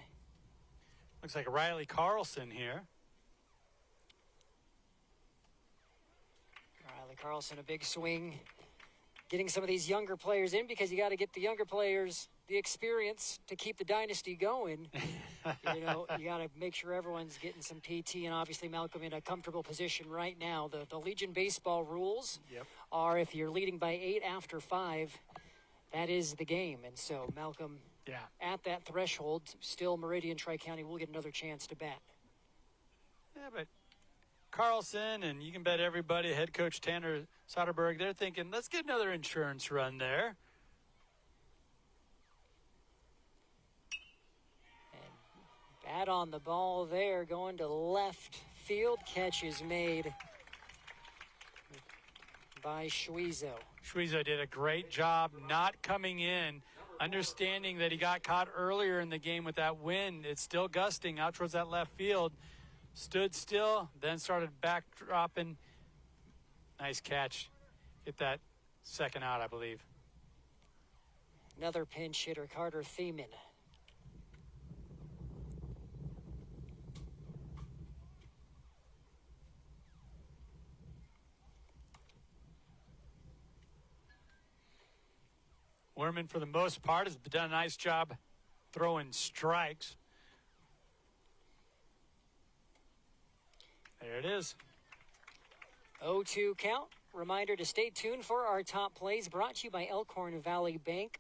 Looks like Riley Carlson here. Riley Carlson, a big swing. Getting some of these younger players in, because you got to get the younger players the experience to keep the dynasty going. You got to make sure everyone's getting some PT, and obviously Malcolm in a comfortable position right now. The Legion baseball rules are if you're leading by 8 after 5, that is the game. And so Malcolm at that threshold, still Meridian, Tri-County will get another chance to bat. Yeah, but Carlson, and you can bet everybody, head coach Tanner Soderberg, they're thinking, let's get another insurance run there. Bat on the ball there, going to left field. Catch is made by Schwiezo. Schwiezo did a great job not coming in, understanding that he got caught earlier in the game with that wind. It's still gusting out towards that left field. Stood still, then started back dropping. Nice catch. Get that second out, I believe. Another pinch hitter, Carter Thiemann. Werman, for the most part, has done a nice job throwing strikes. There it is. 0-2 count. Reminder to stay tuned for our top plays, brought to you by Elkhorn Valley Bank,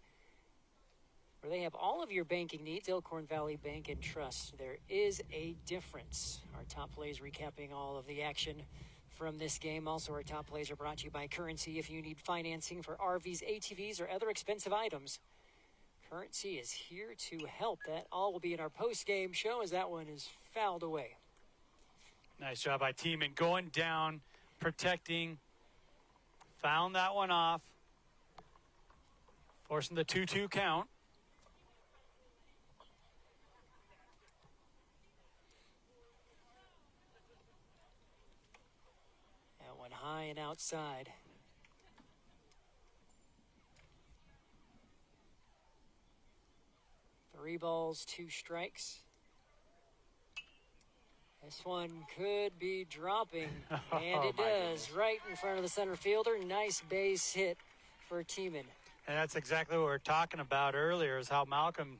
where they have all of your banking needs. Elkhorn Valley Bank and Trust. There is a difference. Our top plays recapping all of the action from this game. Also, our top plays are brought to you by Currency. If you need financing for RVs, ATVs, or other expensive items, Currency is here to help. That all will be in our post-game show as that one is fouled away. Nice job by Thiemann going down, protecting. Found that one off. Forcing the 2-2 count. That one high and outside. Three balls, two strikes. This one could be dropping, and it does, right in front of the center fielder. Nice base hit for Thiemann. And that's exactly what we were talking about earlier, is how Malcolm,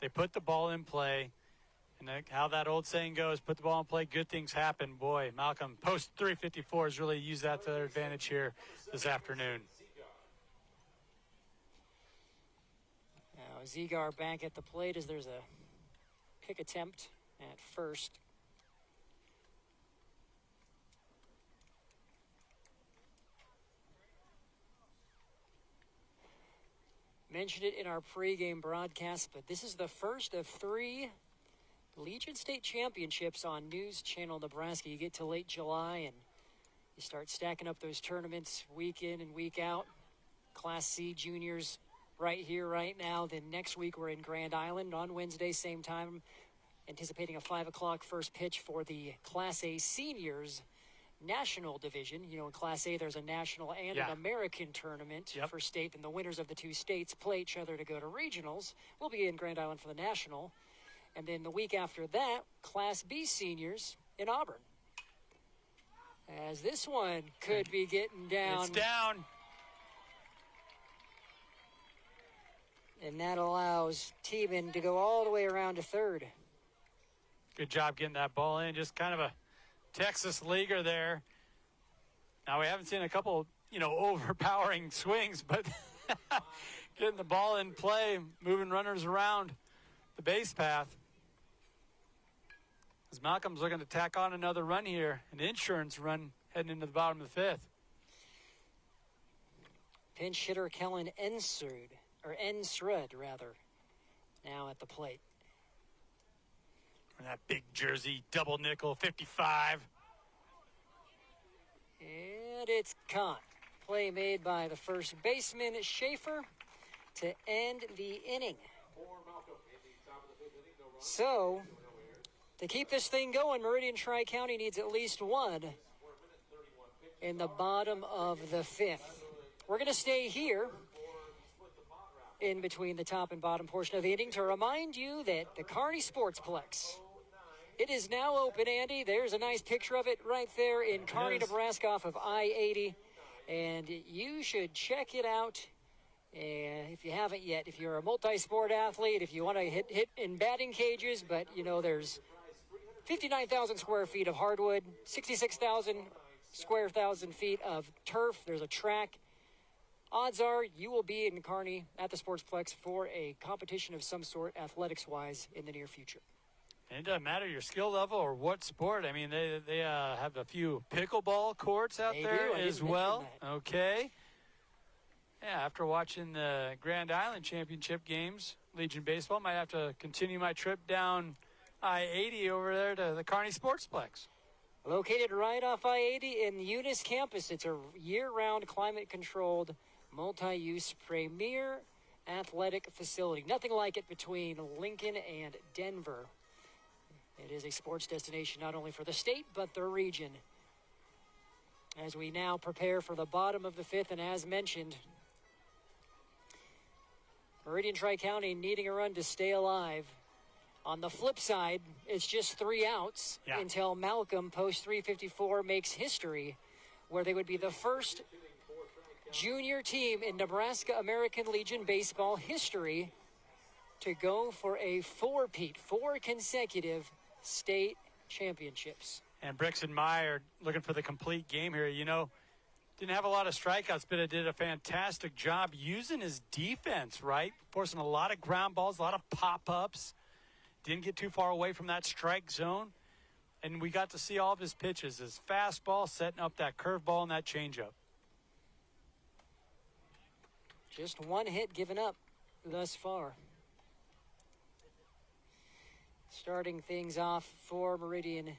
they put the ball in play, and how that old saying goes, put the ball in play, good things happen. Boy, Malcolm, post 354 has really used that to their advantage here this afternoon. Now Zigar back at the plate as there's a pick attempt at first. Mentioned it in our pregame broadcast, but this is the first of 3 Legion State Championships on News Channel Nebraska. You get to late July and you start stacking up those tournaments week in and week out. Class C juniors right here, right now. Then next week we're in Grand Island on Wednesday, same time, anticipating a 5 o'clock first pitch for the Class A seniors national division. You know, in Class A, there's a national and an American tournament for state, and the winners of the 2 states play each other to go to regionals. We'll be in Grand Island for the national. And then the week after that, Class B seniors in Auburn. As this one could be getting down. It's down. And that allows Thiemann to go all the way around to third. Good job getting that ball in. Just kind of a Texas leaguer there. Now, we haven't seen a couple, overpowering swings, but getting the ball in play, moving runners around the base path. As Malcolm's looking to tack on another run here, an insurance run heading into the bottom of the 5th. Pinch hitter Kellen Ensrud, now at the plate. And that big jersey, double nickel, 55. And it's caught. Play made by the first baseman, Schaefer, to end the inning. So, to keep this thing going, Meridian Tri-County needs at least one in the bottom of the 5th. We're going to stay here in between the top and bottom portion of the inning to remind you that the Kearney Sportsplex, it is now open, Andy. There's a nice picture of it right there in Kearney, Nebraska, off of I-80. And you should check it out if you haven't yet. If you're a multi-sport athlete, if you want to hit in batting cages, but, there's 59,000 square feet of hardwood, 66,000 square thousand feet of turf. There's a track. Odds are you will be in Kearney at the Sportsplex for a competition of some sort, athletics-wise, in the near future. And it doesn't matter your skill level or what sport. I mean, they have a few pickleball courts out there as well. Okay. Yeah, after watching the Grand Island Championship games, Legion Baseball, might have to continue my trip down I-80 over there to the Kearney Sportsplex. Located right off I-80 in Eunice campus, it's a year-round climate-controlled, multi-use premier athletic facility. Nothing like it between Lincoln and Denver. It is a sports destination not only for the state, but the region. As we now prepare for the bottom of the fifth, and as mentioned, Meridian Tri-County needing a run to stay alive. On the flip side, it's just 3 outs until Malcolm, post 354, makes history, where they would be the first junior team in Nebraska American Legion baseball history to go for a 4-peat, 4 consecutive state championships. And Brixton Meyer looking for the complete game here. You know, didn't have a lot of strikeouts, but it did a fantastic job using his defense, right? Forcing a lot of ground balls, a lot of pop-ups. Didn't get too far away from that strike zone. And we got to see all of his pitches, his fastball, setting up that curveball and that changeup. Just 1 hit given up thus far. Starting things off for Meridian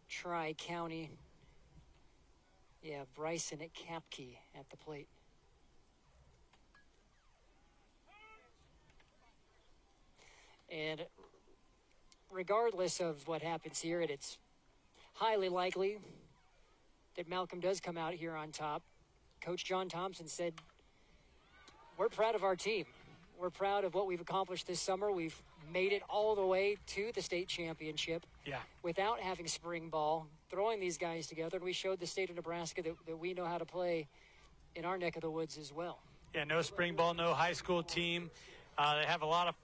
Tri-County. Yeah, Bryson at Kapke at the plate. And regardless of what happens here, it's highly likely that Malcolm does come out here on top. Coach John Thompson said, we're proud of our team. We're proud of what we've accomplished this summer. We've made it all the way to the state championship without having spring ball, throwing these guys together. And we showed the state of Nebraska that we know how to play in our neck of the woods as well. Yeah, no spring ball, no high school team. They have a lot of,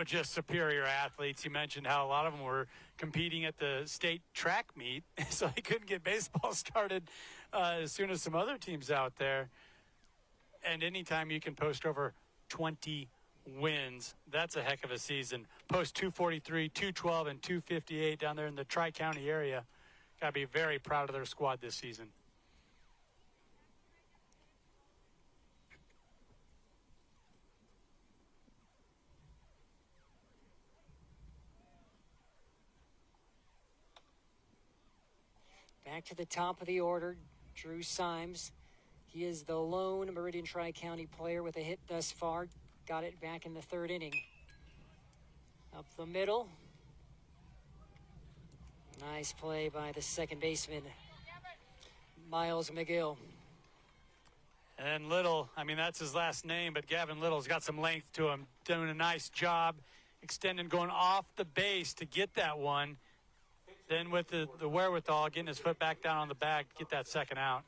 just superior athletes. You mentioned how a lot of them were competing at the state track meet, so they couldn't get baseball started as soon as some other teams out there. And anytime you can post over 20 wins, that's a heck of a season. Post 243, 212, and 258 down there in the Tri-County area. Got to be very proud of their squad this season. Back to the top of the order, Drew Symes. He is the lone Meridian Tri-County player with a hit thus far. Got it back in the 3rd inning. Up the middle. Nice play by the second baseman, Miles McGill. And Little, that's his last name, but Gavin Little's got some length to him. Doing a nice job extending, going off the base to get that one. Then with the wherewithal, getting his foot back down on the bag to get that second out.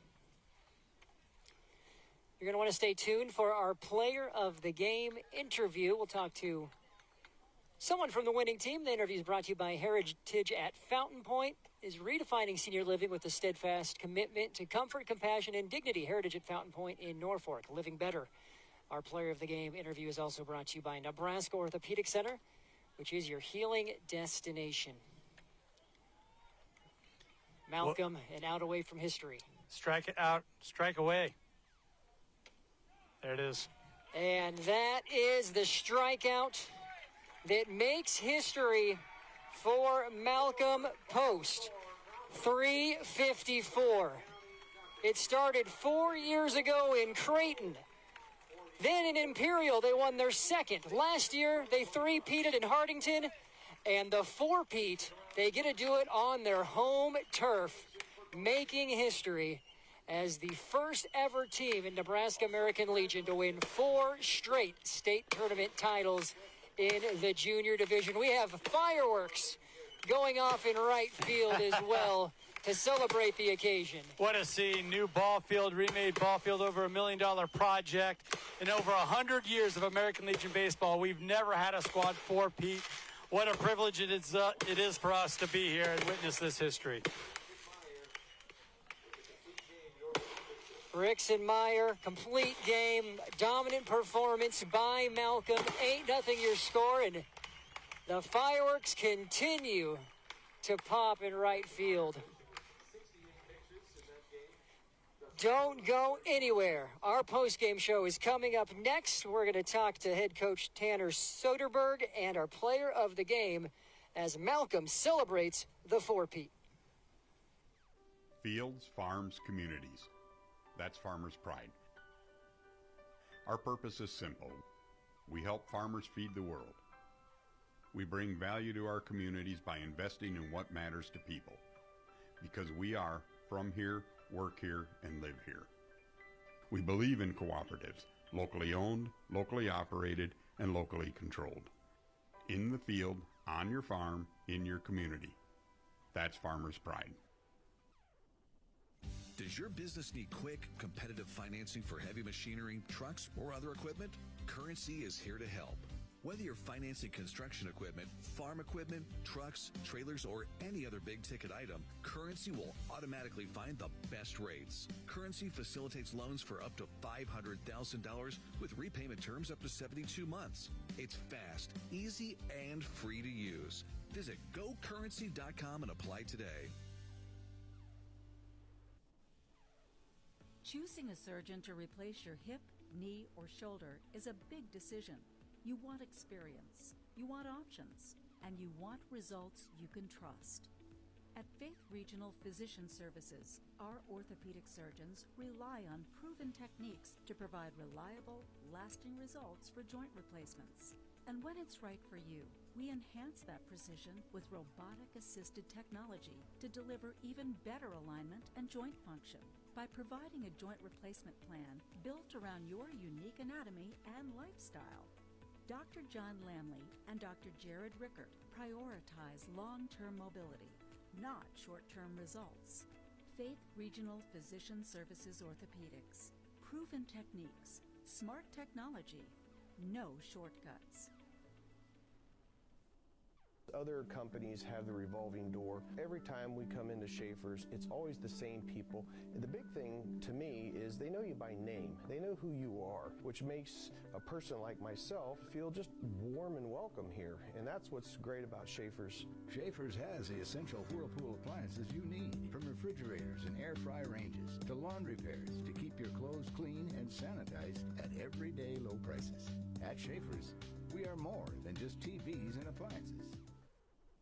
You're going to want to stay tuned for our player of the game interview. We'll talk to someone from the winning team. The interview is brought to you by Heritage at Fountain Point, is redefining senior living with a steadfast commitment to comfort, compassion, and dignity. Heritage at Fountain Point in Norfolk, living better. Our player of the game interview is also brought to you by Nebraska Orthopedic Center, which is your healing destination. Malcolm, an out away from history. Strike it out, strike away. There it is. And that is the strikeout that makes history for Malcolm Post. 354. It started 4 years ago in Creighton. Then in Imperial, they won their 2nd. Last year, they 3-peated in Hardington. And the 4-peat, they get to do it on their home turf, making history as the first ever team in Nebraska American Legion to win 4 straight state tournament titles in the junior division. We have fireworks going off in right field as well to celebrate the occasion. What a scene. New ball field, remade ball field, over $1 million project. In over 100 years of American Legion baseball, we've never had a squad 4-peat. What a privilege it is for us to be here and witness this history. Brixton Meyer, complete game, dominant performance by Malcolm. 8-0 your score, and The fireworks continue to pop in right field. Don't go anywhere. Our post-game show is coming up next. We're going to talk to head coach Tanner Soderberg and our player of the game as Malcolm celebrates the four-peat. Fields, farms, communities. That's Farmers Pride. Our purpose is simple. We help farmers feed the world. We bring value to our communities by investing in what matters to people. Because we are from here, work here, and live here. We believe in cooperatives, locally owned, locally operated, and locally controlled. In the field, on your farm, in your community. That's Farmers Pride. Does your business need quick, competitive financing for heavy machinery, trucks, or other equipment? Currency is here to help. Whether you're financing construction equipment, farm equipment, trucks, trailers, or any other big-ticket item, Currency will automatically find the best rates. Currency facilitates loans for up to $500,000 with repayment terms up to 72 months. It's fast, easy, and free to use. Visit GoCurrency.com and apply today. Choosing a surgeon to replace your hip, knee, or shoulder is a big decision. You want experience, you want options, and you want results you can trust. At Faith Regional Physician Services, our orthopedic surgeons rely on proven techniques to provide reliable, lasting results for joint replacements. And when it's right for you, we enhance that precision with robotic-assisted technology to deliver even better alignment and joint function by providing a joint replacement plan built around your unique anatomy and lifestyle. Dr. John Lamley and Dr. Jared Rickert prioritize long-term mobility, not short-term results. Faith Regional Physician Services Orthopedics. Proven techniques, smart technology, no shortcuts. Other companies have the revolving door. Every time we come into Schaefer's, it's always the same people. And the big thing to me is they know you by name. They know who you are, which makes a person like myself feel just warm and welcome here. And that's what's great about Schaefer's. Schaefer's has the essential Whirlpool appliances you need, from refrigerators and air fry ranges to laundry pairs to keep your clothes clean and sanitized at everyday low prices. At Schaefer's, we are more than just TVs and appliances.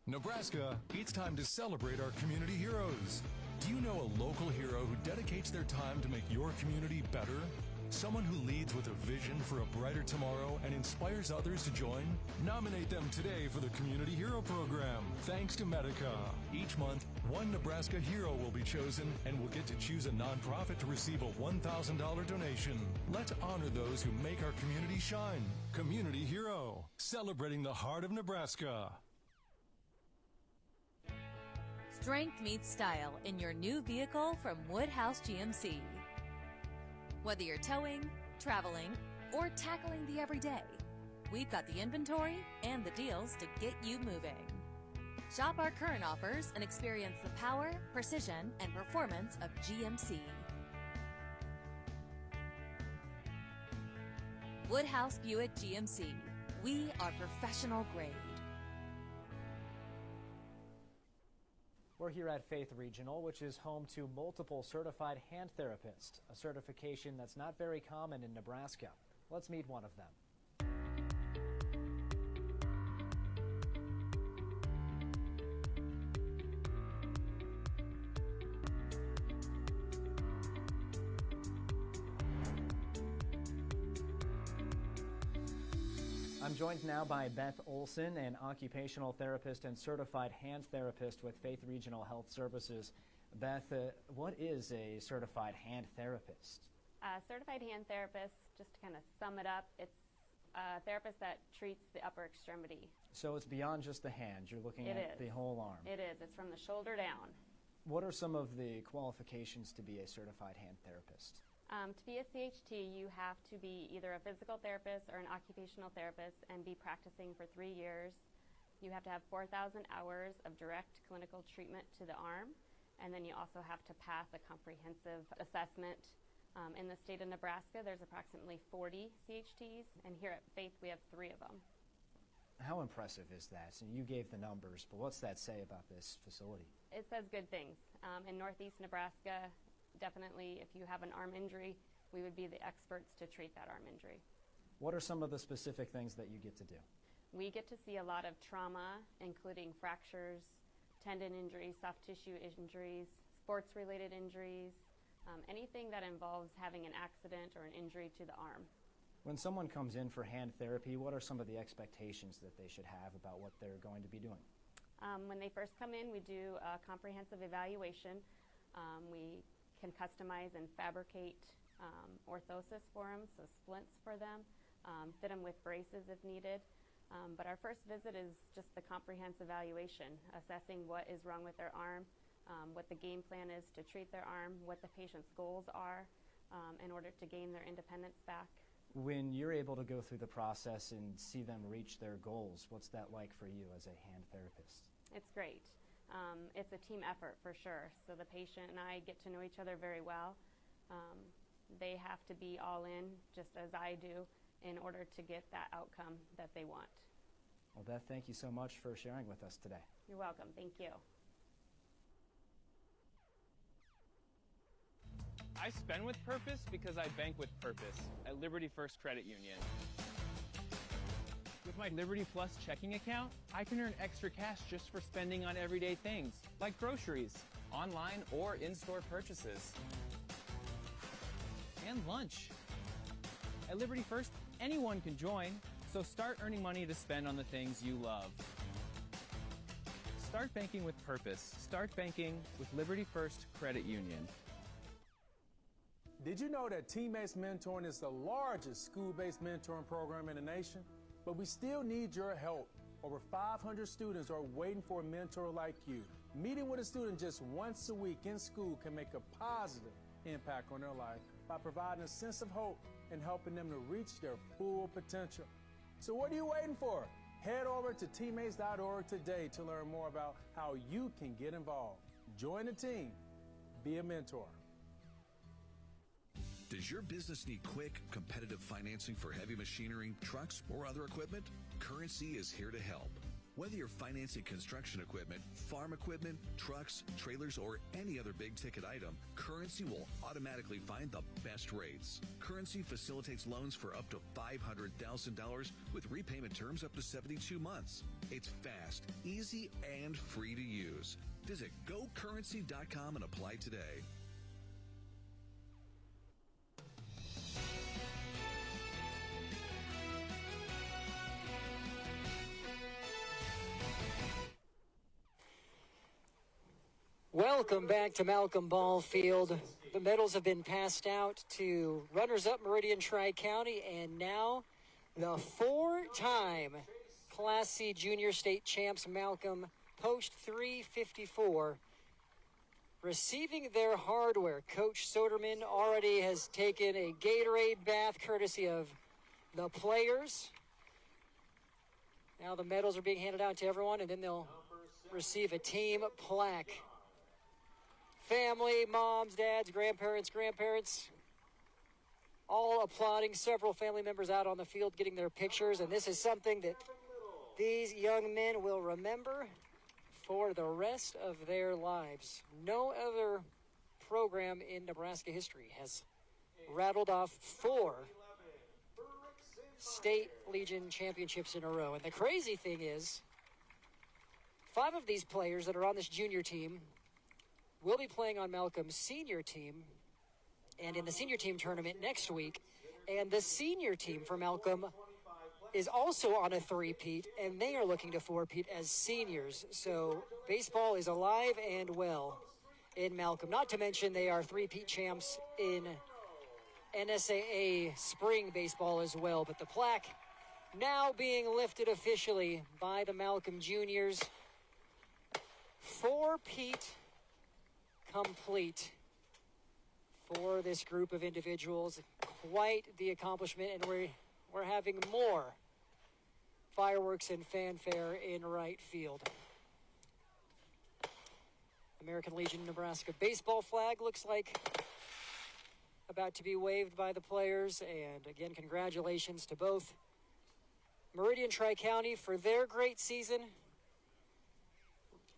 Nebraska, it's time to celebrate our community heroes. Do you know a local hero who dedicates their time to make your community better? Someone who leads with a vision for a brighter tomorrow and inspires others to join? Nominate them today for the Community Hero Program, thanks to Medica. Each month, one Nebraska hero will be chosen and will get to choose a nonprofit to receive a $1,000 donation. Let's honor those who make our community shine. Community Hero, celebrating the heart of Nebraska. Strength meets style in your new vehicle from Woodhouse GMC. Whether you're towing, traveling, or tackling the everyday, we've got the inventory and the deals to get you moving. Shop our current offers and experience the power, precision, and performance of GMC. Woodhouse Buick GMC. We are professional grade. We're here at Faith Regional, which is home to multiple certified hand therapists, a certification that's not very common in Nebraska. Let's meet one of them. I'm joined now by Beth Olson, an occupational therapist and certified hand therapist with Faith Regional Health Services. Beth, what is a certified hand therapist? Certified hand therapist, just to kind of sum it up, it's a therapist that treats the upper extremity. So it's beyond just the hand. You're looking at the whole arm. It is. It's from the shoulder down. What are some of the qualifications to be a certified hand therapist? To be a CHT, you have to be either a physical therapist or an occupational therapist and be practicing for 3 years. You have to have 4,000 hours of direct clinical treatment to the arm, and then you also have to pass a comprehensive assessment. In the state of Nebraska, there's approximately 40 CHTs, and here at Faith, we have 3 of them. How impressive is that? So you gave the numbers, but what's that say about this facility? It says good things. In Northeast Nebraska, definitely if you have an arm injury, we would be the experts to treat that arm injury. What are some of the specific things that you get to do? We get to see a lot of trauma, including fractures, tendon injuries, soft tissue injuries, sports-related injuries, anything that involves having an accident or an injury to the arm. When someone comes in for hand therapy, what are some of the expectations that they should have about what they're going to be doing? When they first come in, we do a comprehensive evaluation. We can customize and fabricate orthosis for them, so splints for them, fit them with braces if needed. But our first visit is just the comprehensive evaluation, assessing what is wrong with their arm, what the game plan is to treat their arm, what the patient's goals are in order to gain their independence back. When you're able to go through the process and see them reach their goals, what's that like for you as a hand therapist? It's great. It's a team effort for sure. So the patient and I get to know each other very well. They have to be all in, just as I do, in order to get that outcome that they want. Well, Beth, thank you so much for sharing with us today. You're welcome. Thank you. I spend with purpose because I bank with purpose at Liberty First Credit Union. With my Liberty Plus checking account, I can earn extra cash just for spending on everyday things, like groceries, online or in-store purchases, and lunch. At Liberty First, anyone can join, so start earning money to spend on the things you love. Start banking with purpose. Start banking with Liberty First Credit Union. Did you know that Teammates Mentoring is the largest school-based mentoring program in the nation? But we still need your help. Over 500 students are waiting for a mentor like you. Meeting with a student just once a week in school can make a positive impact on their life by providing a sense of hope and helping them to reach their full potential. So what are you waiting for? Head over to teammates.org today to learn more about how you can get involved. Join the team. Be a mentor. Does your business need quick, competitive financing for heavy machinery, trucks, or other equipment? Currency is here to help. Whether you're financing construction equipment, farm equipment, trucks, trailers, or any other big-ticket item, Currency will automatically find the best rates. Currency facilitates loans for up to $500,000 with repayment terms up to 72 months. It's fast, easy, and free to use. Visit gocurrency.com and apply today. Welcome back to Malcolm Ball Field. The medals have been passed out to runners-up Meridian Tri-County, and now the four-time Class C Junior State Champs Malcolm Post 354 receiving their hardware. Coach Soderman already has taken a Gatorade bath courtesy of the players. Now the medals are being handed out to everyone, and then they'll receive a team plaque. Family, moms, dads, grandparents, all applauding. Several family members out on the field getting their pictures, and this is something that these young men will remember for the rest of their lives. No other program in Nebraska history has rattled off 4 state Legion championships in a row. And the crazy thing is, 5 of these players that are on this junior team will be playing on Malcolm's senior team and in the senior team tournament next week. And the senior team for Malcolm is also on a 3-peat, and they are looking to 4-peat as seniors. So baseball is alive and well in Malcolm. Not to mention they are 3-peat champs in NSAA spring baseball as well. But the plaque now being lifted officially by the Malcolm Juniors. 4-peat complete for this group of individuals. Quite the accomplishment, and we're having more fireworks and fanfare in right field. American Legion Nebraska baseball flag looks like about to be waved by the players, and again, congratulations to both Meridian Tri-County for their great season,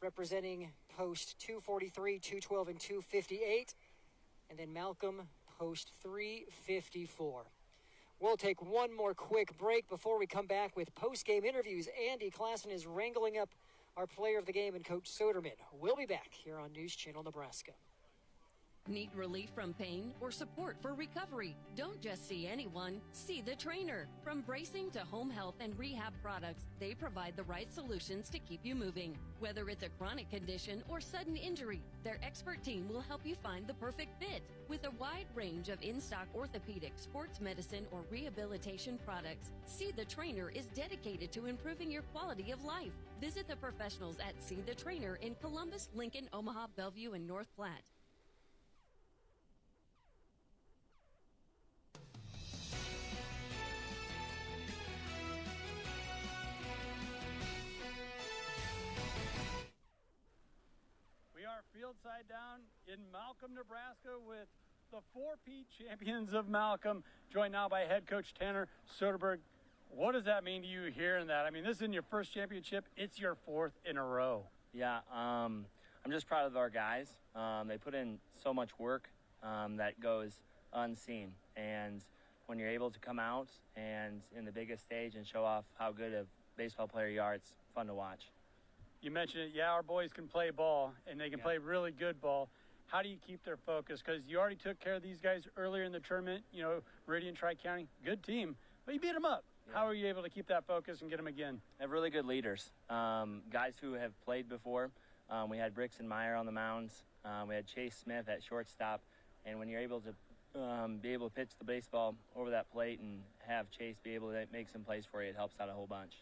representing post 243, 212, and 258. And then Malcolm, post 354. We'll take one more quick break before we come back with post-game interviews. Andy Klassen is wrangling up our player of the game and Coach Soderman. We'll be back here on News Channel Nebraska. Need relief from pain or support for recovery? Don't just see anyone, see the trainer. From bracing to home health and rehab products, they provide the right solutions to keep you moving. Whether it's a chronic condition or sudden injury, their expert team will help you find the perfect fit. With a wide range of in-stock orthopedic, sports medicine, or rehabilitation products, See the Trainer is dedicated to improving your quality of life. Visit the professionals at See the Trainer in Columbus, Lincoln, Omaha, Bellevue, and North Platte. Field side down in Malcolm, Nebraska with the 4P champions of Malcolm, joined now by head coach Tanner Soderberg. What does that mean to you hearing that? I mean, this isn't your first championship. It's your fourth in a row. Yeah, I'm just proud of our guys. They put in so much work that goes unseen. And when you're able to come out and in the biggest stage and show off how good a baseball player you are, it's fun to watch. You mentioned it, yeah, our boys can play ball, and they can play really good ball. How do you keep their focus? Because you already took care of these guys earlier in the tournament, you know, Meridian Tri-County, good team, but you beat them up. Yeah. How are you able to keep that focus and get them again? They have really good leaders, guys who have played before. We had Brix and Meyer on the mounds. We had Chase Smith at shortstop, and when you're able to be able to pitch the baseball over that plate and have Chase be able to make some plays for you, it helps out a whole bunch.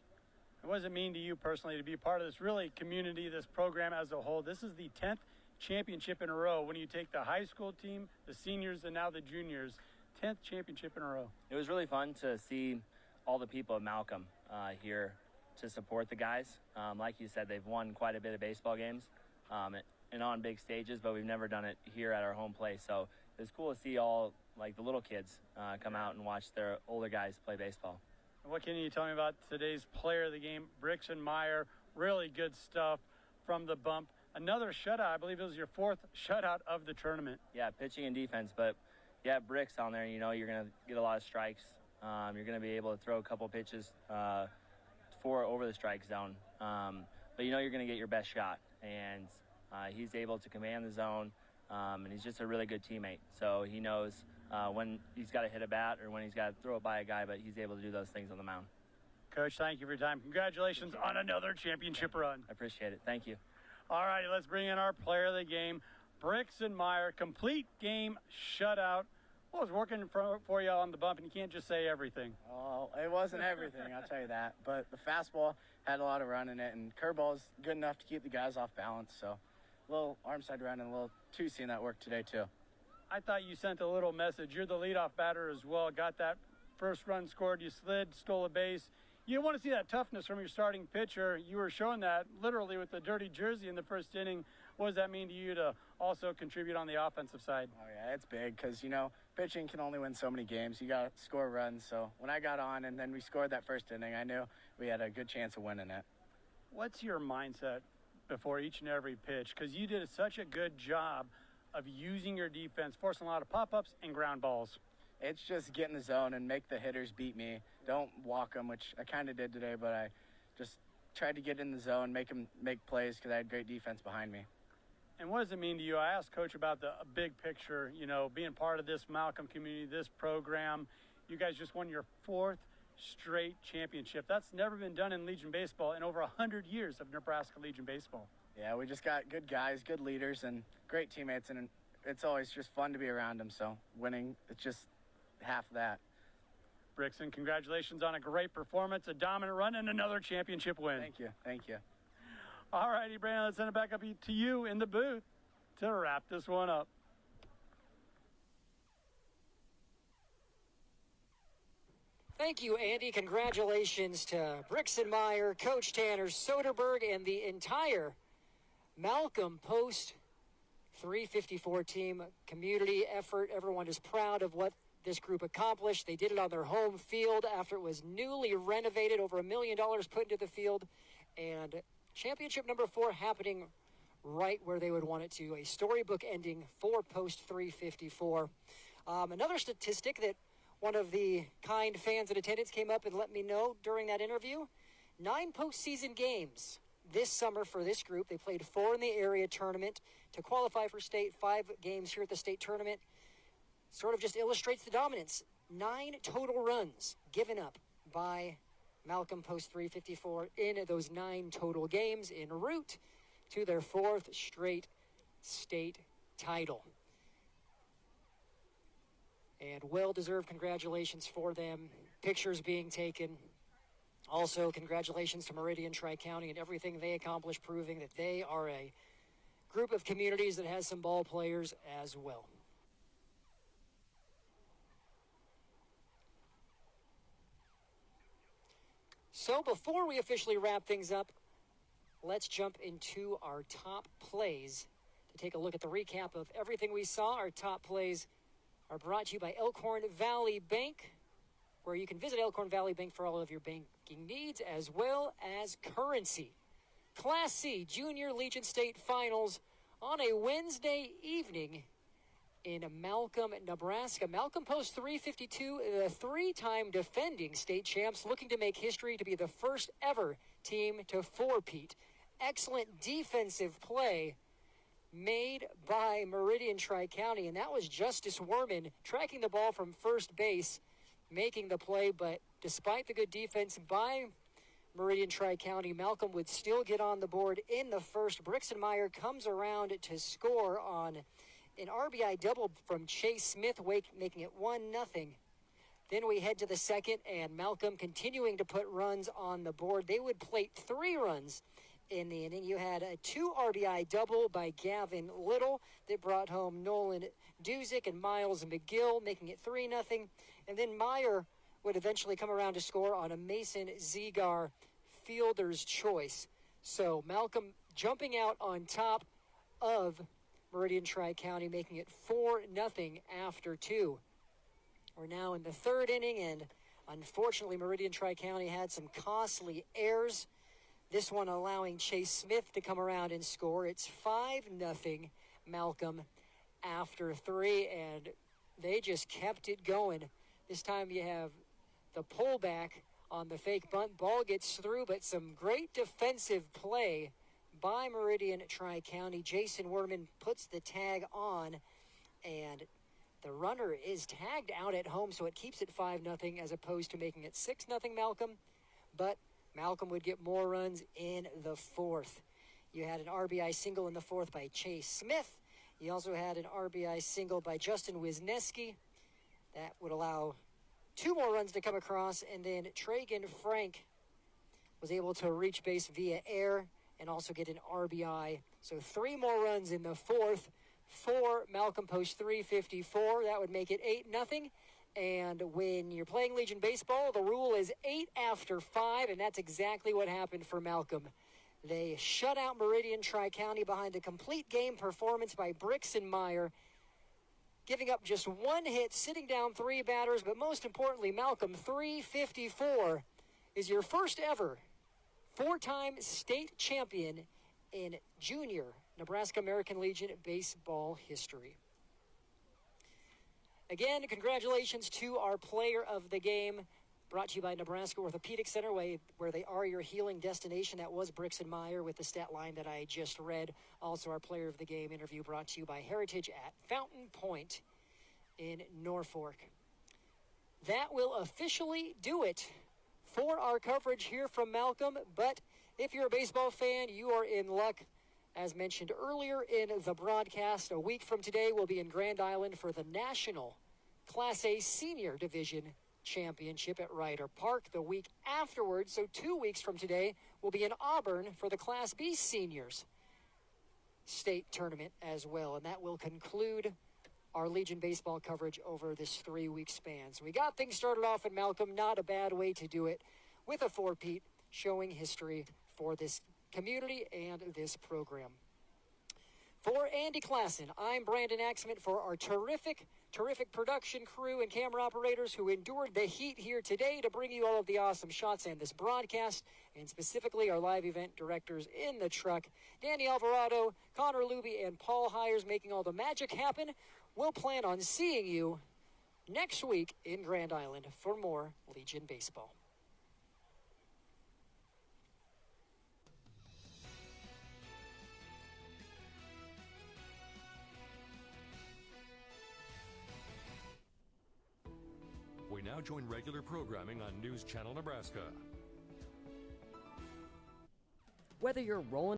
What does it mean to you personally to be part of this really community, this program as a whole? This is the 10th championship in a row when you take the high school team, the seniors, and now the juniors. 10th championship in a row. It was really fun to see all the people at Malcolm here to support the guys. Like you said, they've won quite a bit of baseball games and on big stages, but we've never done it here at our home place. So it was cool to see all, like the little kids, come out and watch their older guys play baseball. What can you tell me about today's player of the game, Brix and Meyer? Really good stuff from the bump. Another shutout. I believe it was your fourth shutout of the tournament. Yeah, pitching and defense. But, yeah, Brix on there, you know, you're going to get a lot of strikes. You're going to be able to throw a couple pitches over the strike zone. But, you know, you're going to get your best shot. And he's able to command the zone, and he's just a really good teammate. So he knows when he's got to hit a bat or when he's got to throw it by a guy, but he's able to do those things on the mound. Coach, thank you for your time. Congratulations on another championship run. I appreciate it. Thank you. All righty, let's bring in our player of the game, Brix and Meyer. Complete game shutout. What was working for you on the bump, and you can't just say everything? Oh, it wasn't everything, I'll tell you that. But the fastball had a lot of run in it, and curveball is good enough to keep the guys off balance. So a little arm side run and a little two-seam that worked today, too. I thought you sent a little message. You're the leadoff batter as well. Got that first run scored. You slid, stole a base. You want to see that toughness from your starting pitcher. You were showing that literally with the dirty jersey in the first inning. What does that mean to you to also contribute on the offensive side? Oh, yeah, it's big because, you know, pitching can only win so many games. You got to score runs. So when I got on and then we scored that first inning, I knew we had a good chance of winning it. What's your mindset before each and every pitch? Because you did such a good job of using your defense, forcing a lot of pop-ups and ground balls. It's just get in the zone and make the hitters beat me. Don't walk them, which I kind of did today, but I just tried to get in the zone, make them make plays because I had great defense behind me. And what does it mean to you? I asked Coach about the big picture, you know, being part of this Malcolm community, this program. You guys just won your fourth straight championship. That's never been done in Legion Baseball in over 100 years of Nebraska Legion Baseball. Yeah, we just got good guys, good leaders, and great teammates, and it's always just fun to be around them. So winning, it's just half that. Brixton, congratulations on a great performance, a dominant run, and another championship win. Thank you. Thank you. All righty, Brandon, let's send it back up to you in the booth to wrap this one up. Thank you, Andy. Congratulations to Brixton Meyer, Coach Tanner Soderberg, and the entire Malcolm Post 354 team. Community effort. Everyone is proud of what this group accomplished. They did it on their home field after it was newly renovated, over $1 million put into the field, and championship number 4 happening right where they would want it to, a storybook ending for post 354. Another statistic that one of the kind fans in attendance came up and let me know during that interview, 9 postseason games this summer for this group. They played 4 in the area tournament to qualify for state, 5 games here at the state tournament. Sort of just illustrates the dominance. 9 total runs given up by Malcolm post 354 in those 9 total games en route to their 4th straight state title. And well-deserved congratulations for them. Pictures being taken. Also, congratulations to Meridian Tri-County and everything they accomplished, proving that they are a group of communities that has some ball players as well. So before we officially wrap things up, let's jump into our top plays to take a look at the recap of everything we saw. Our top plays are brought to you by Elkhorn Valley Bank, where you can visit Elkhorn Valley Bank for all of your banking needs, as well as currency. Class C Junior Legion State Finals on a Wednesday evening in Malcolm, Nebraska. Malcolm post 352, the 3-time defending state champs, looking to make history to be the first ever team to four-peat. Excellent defensive play made by Meridian Tri-County, and that was Justice Werman tracking the ball from first base, making the play, but despite the good defense by Meridian Tri-County, Malcolm would still get on the board in the first. Brixenmeyer comes around to score on an RBI double from Chase Smith, making it 1-0. Then we head to the second, and Malcolm continuing to put runs on the board. They would plate 3 runs in the inning. You had a 2 RBI double by Gavin Little that brought home Nolan Duzick and Miles McGill, making it 3-0. And then Meyer would eventually come around to score on a Mason Zegar fielder's choice. So Malcolm jumping out on top of Meridian Tri-County, making it 4-0 after 2. We're now in the third inning, and unfortunately Meridian Tri-County had some costly errors. This one allowing Chase Smith to come around and score. It's 5-0 Malcolm after 3, and they just kept it going. This time you have the pullback on the fake bunt. Ball gets through, but some great defensive play by Meridian Tri-County. Jason Werman puts the tag on, and the runner is tagged out at home, so it keeps it 5-0 as opposed to making it 6-0 Malcolm. But Malcolm would get more runs in the fourth. You had an RBI single in the fourth by Chase Smith. You also had an RBI single by Justin Wisniewski. That would allow 2 more runs to come across, and then Tragan Frank was able to reach base via air and also get an RBI. So 3 more runs in the fourth for Malcolm post 354. That would make it 8-0. And when you're playing Legion baseball, the rule is 8 after 5, and that's exactly what happened for Malcolm. They shut out Meridian Tri-County behind a complete game performance by Brixenmeyer, giving up just 1 hit, sitting down 3 batters, but most importantly, Malcolm 354 is your first ever 4-time state champion in junior Nebraska American Legion baseball history. Again, congratulations to our player of the game, brought to you by Nebraska Orthopedic Center, where they are your healing destination. That was Brixenmeyer with the stat line that I just read. Also, our player of the game interview brought to you by Heritage at Fountain Point in Norfolk. That will officially do it for our coverage here from Malcolm, but if you're a baseball fan, you are in luck. As mentioned earlier in the broadcast, a week from today we'll be in Grand Island for the National Class A Senior Division Championship at Ryder Park. The week afterwards, so 2 weeks from today, we'll be in Auburn for the Class B Seniors State Tournament as well, and that will conclude our Legion baseball coverage over this 3-week span. So we got things started off in Malcolm, not a bad way to do it, with a 4-peat, showing history for this community and this program. For Andy Klassen, I'm Brandon Axman. For our terrific production crew and camera operators who endured the heat here today to bring you all of the awesome shots and this broadcast, and specifically our live event directors in the truck, Danny Alvarado, Connor Luby, and Paul Hires, making all the magic happen. We'll plan on seeing you next week in Grand Island for more Legion Baseball. We now join regular programming on News Channel Nebraska. Whether you're rolling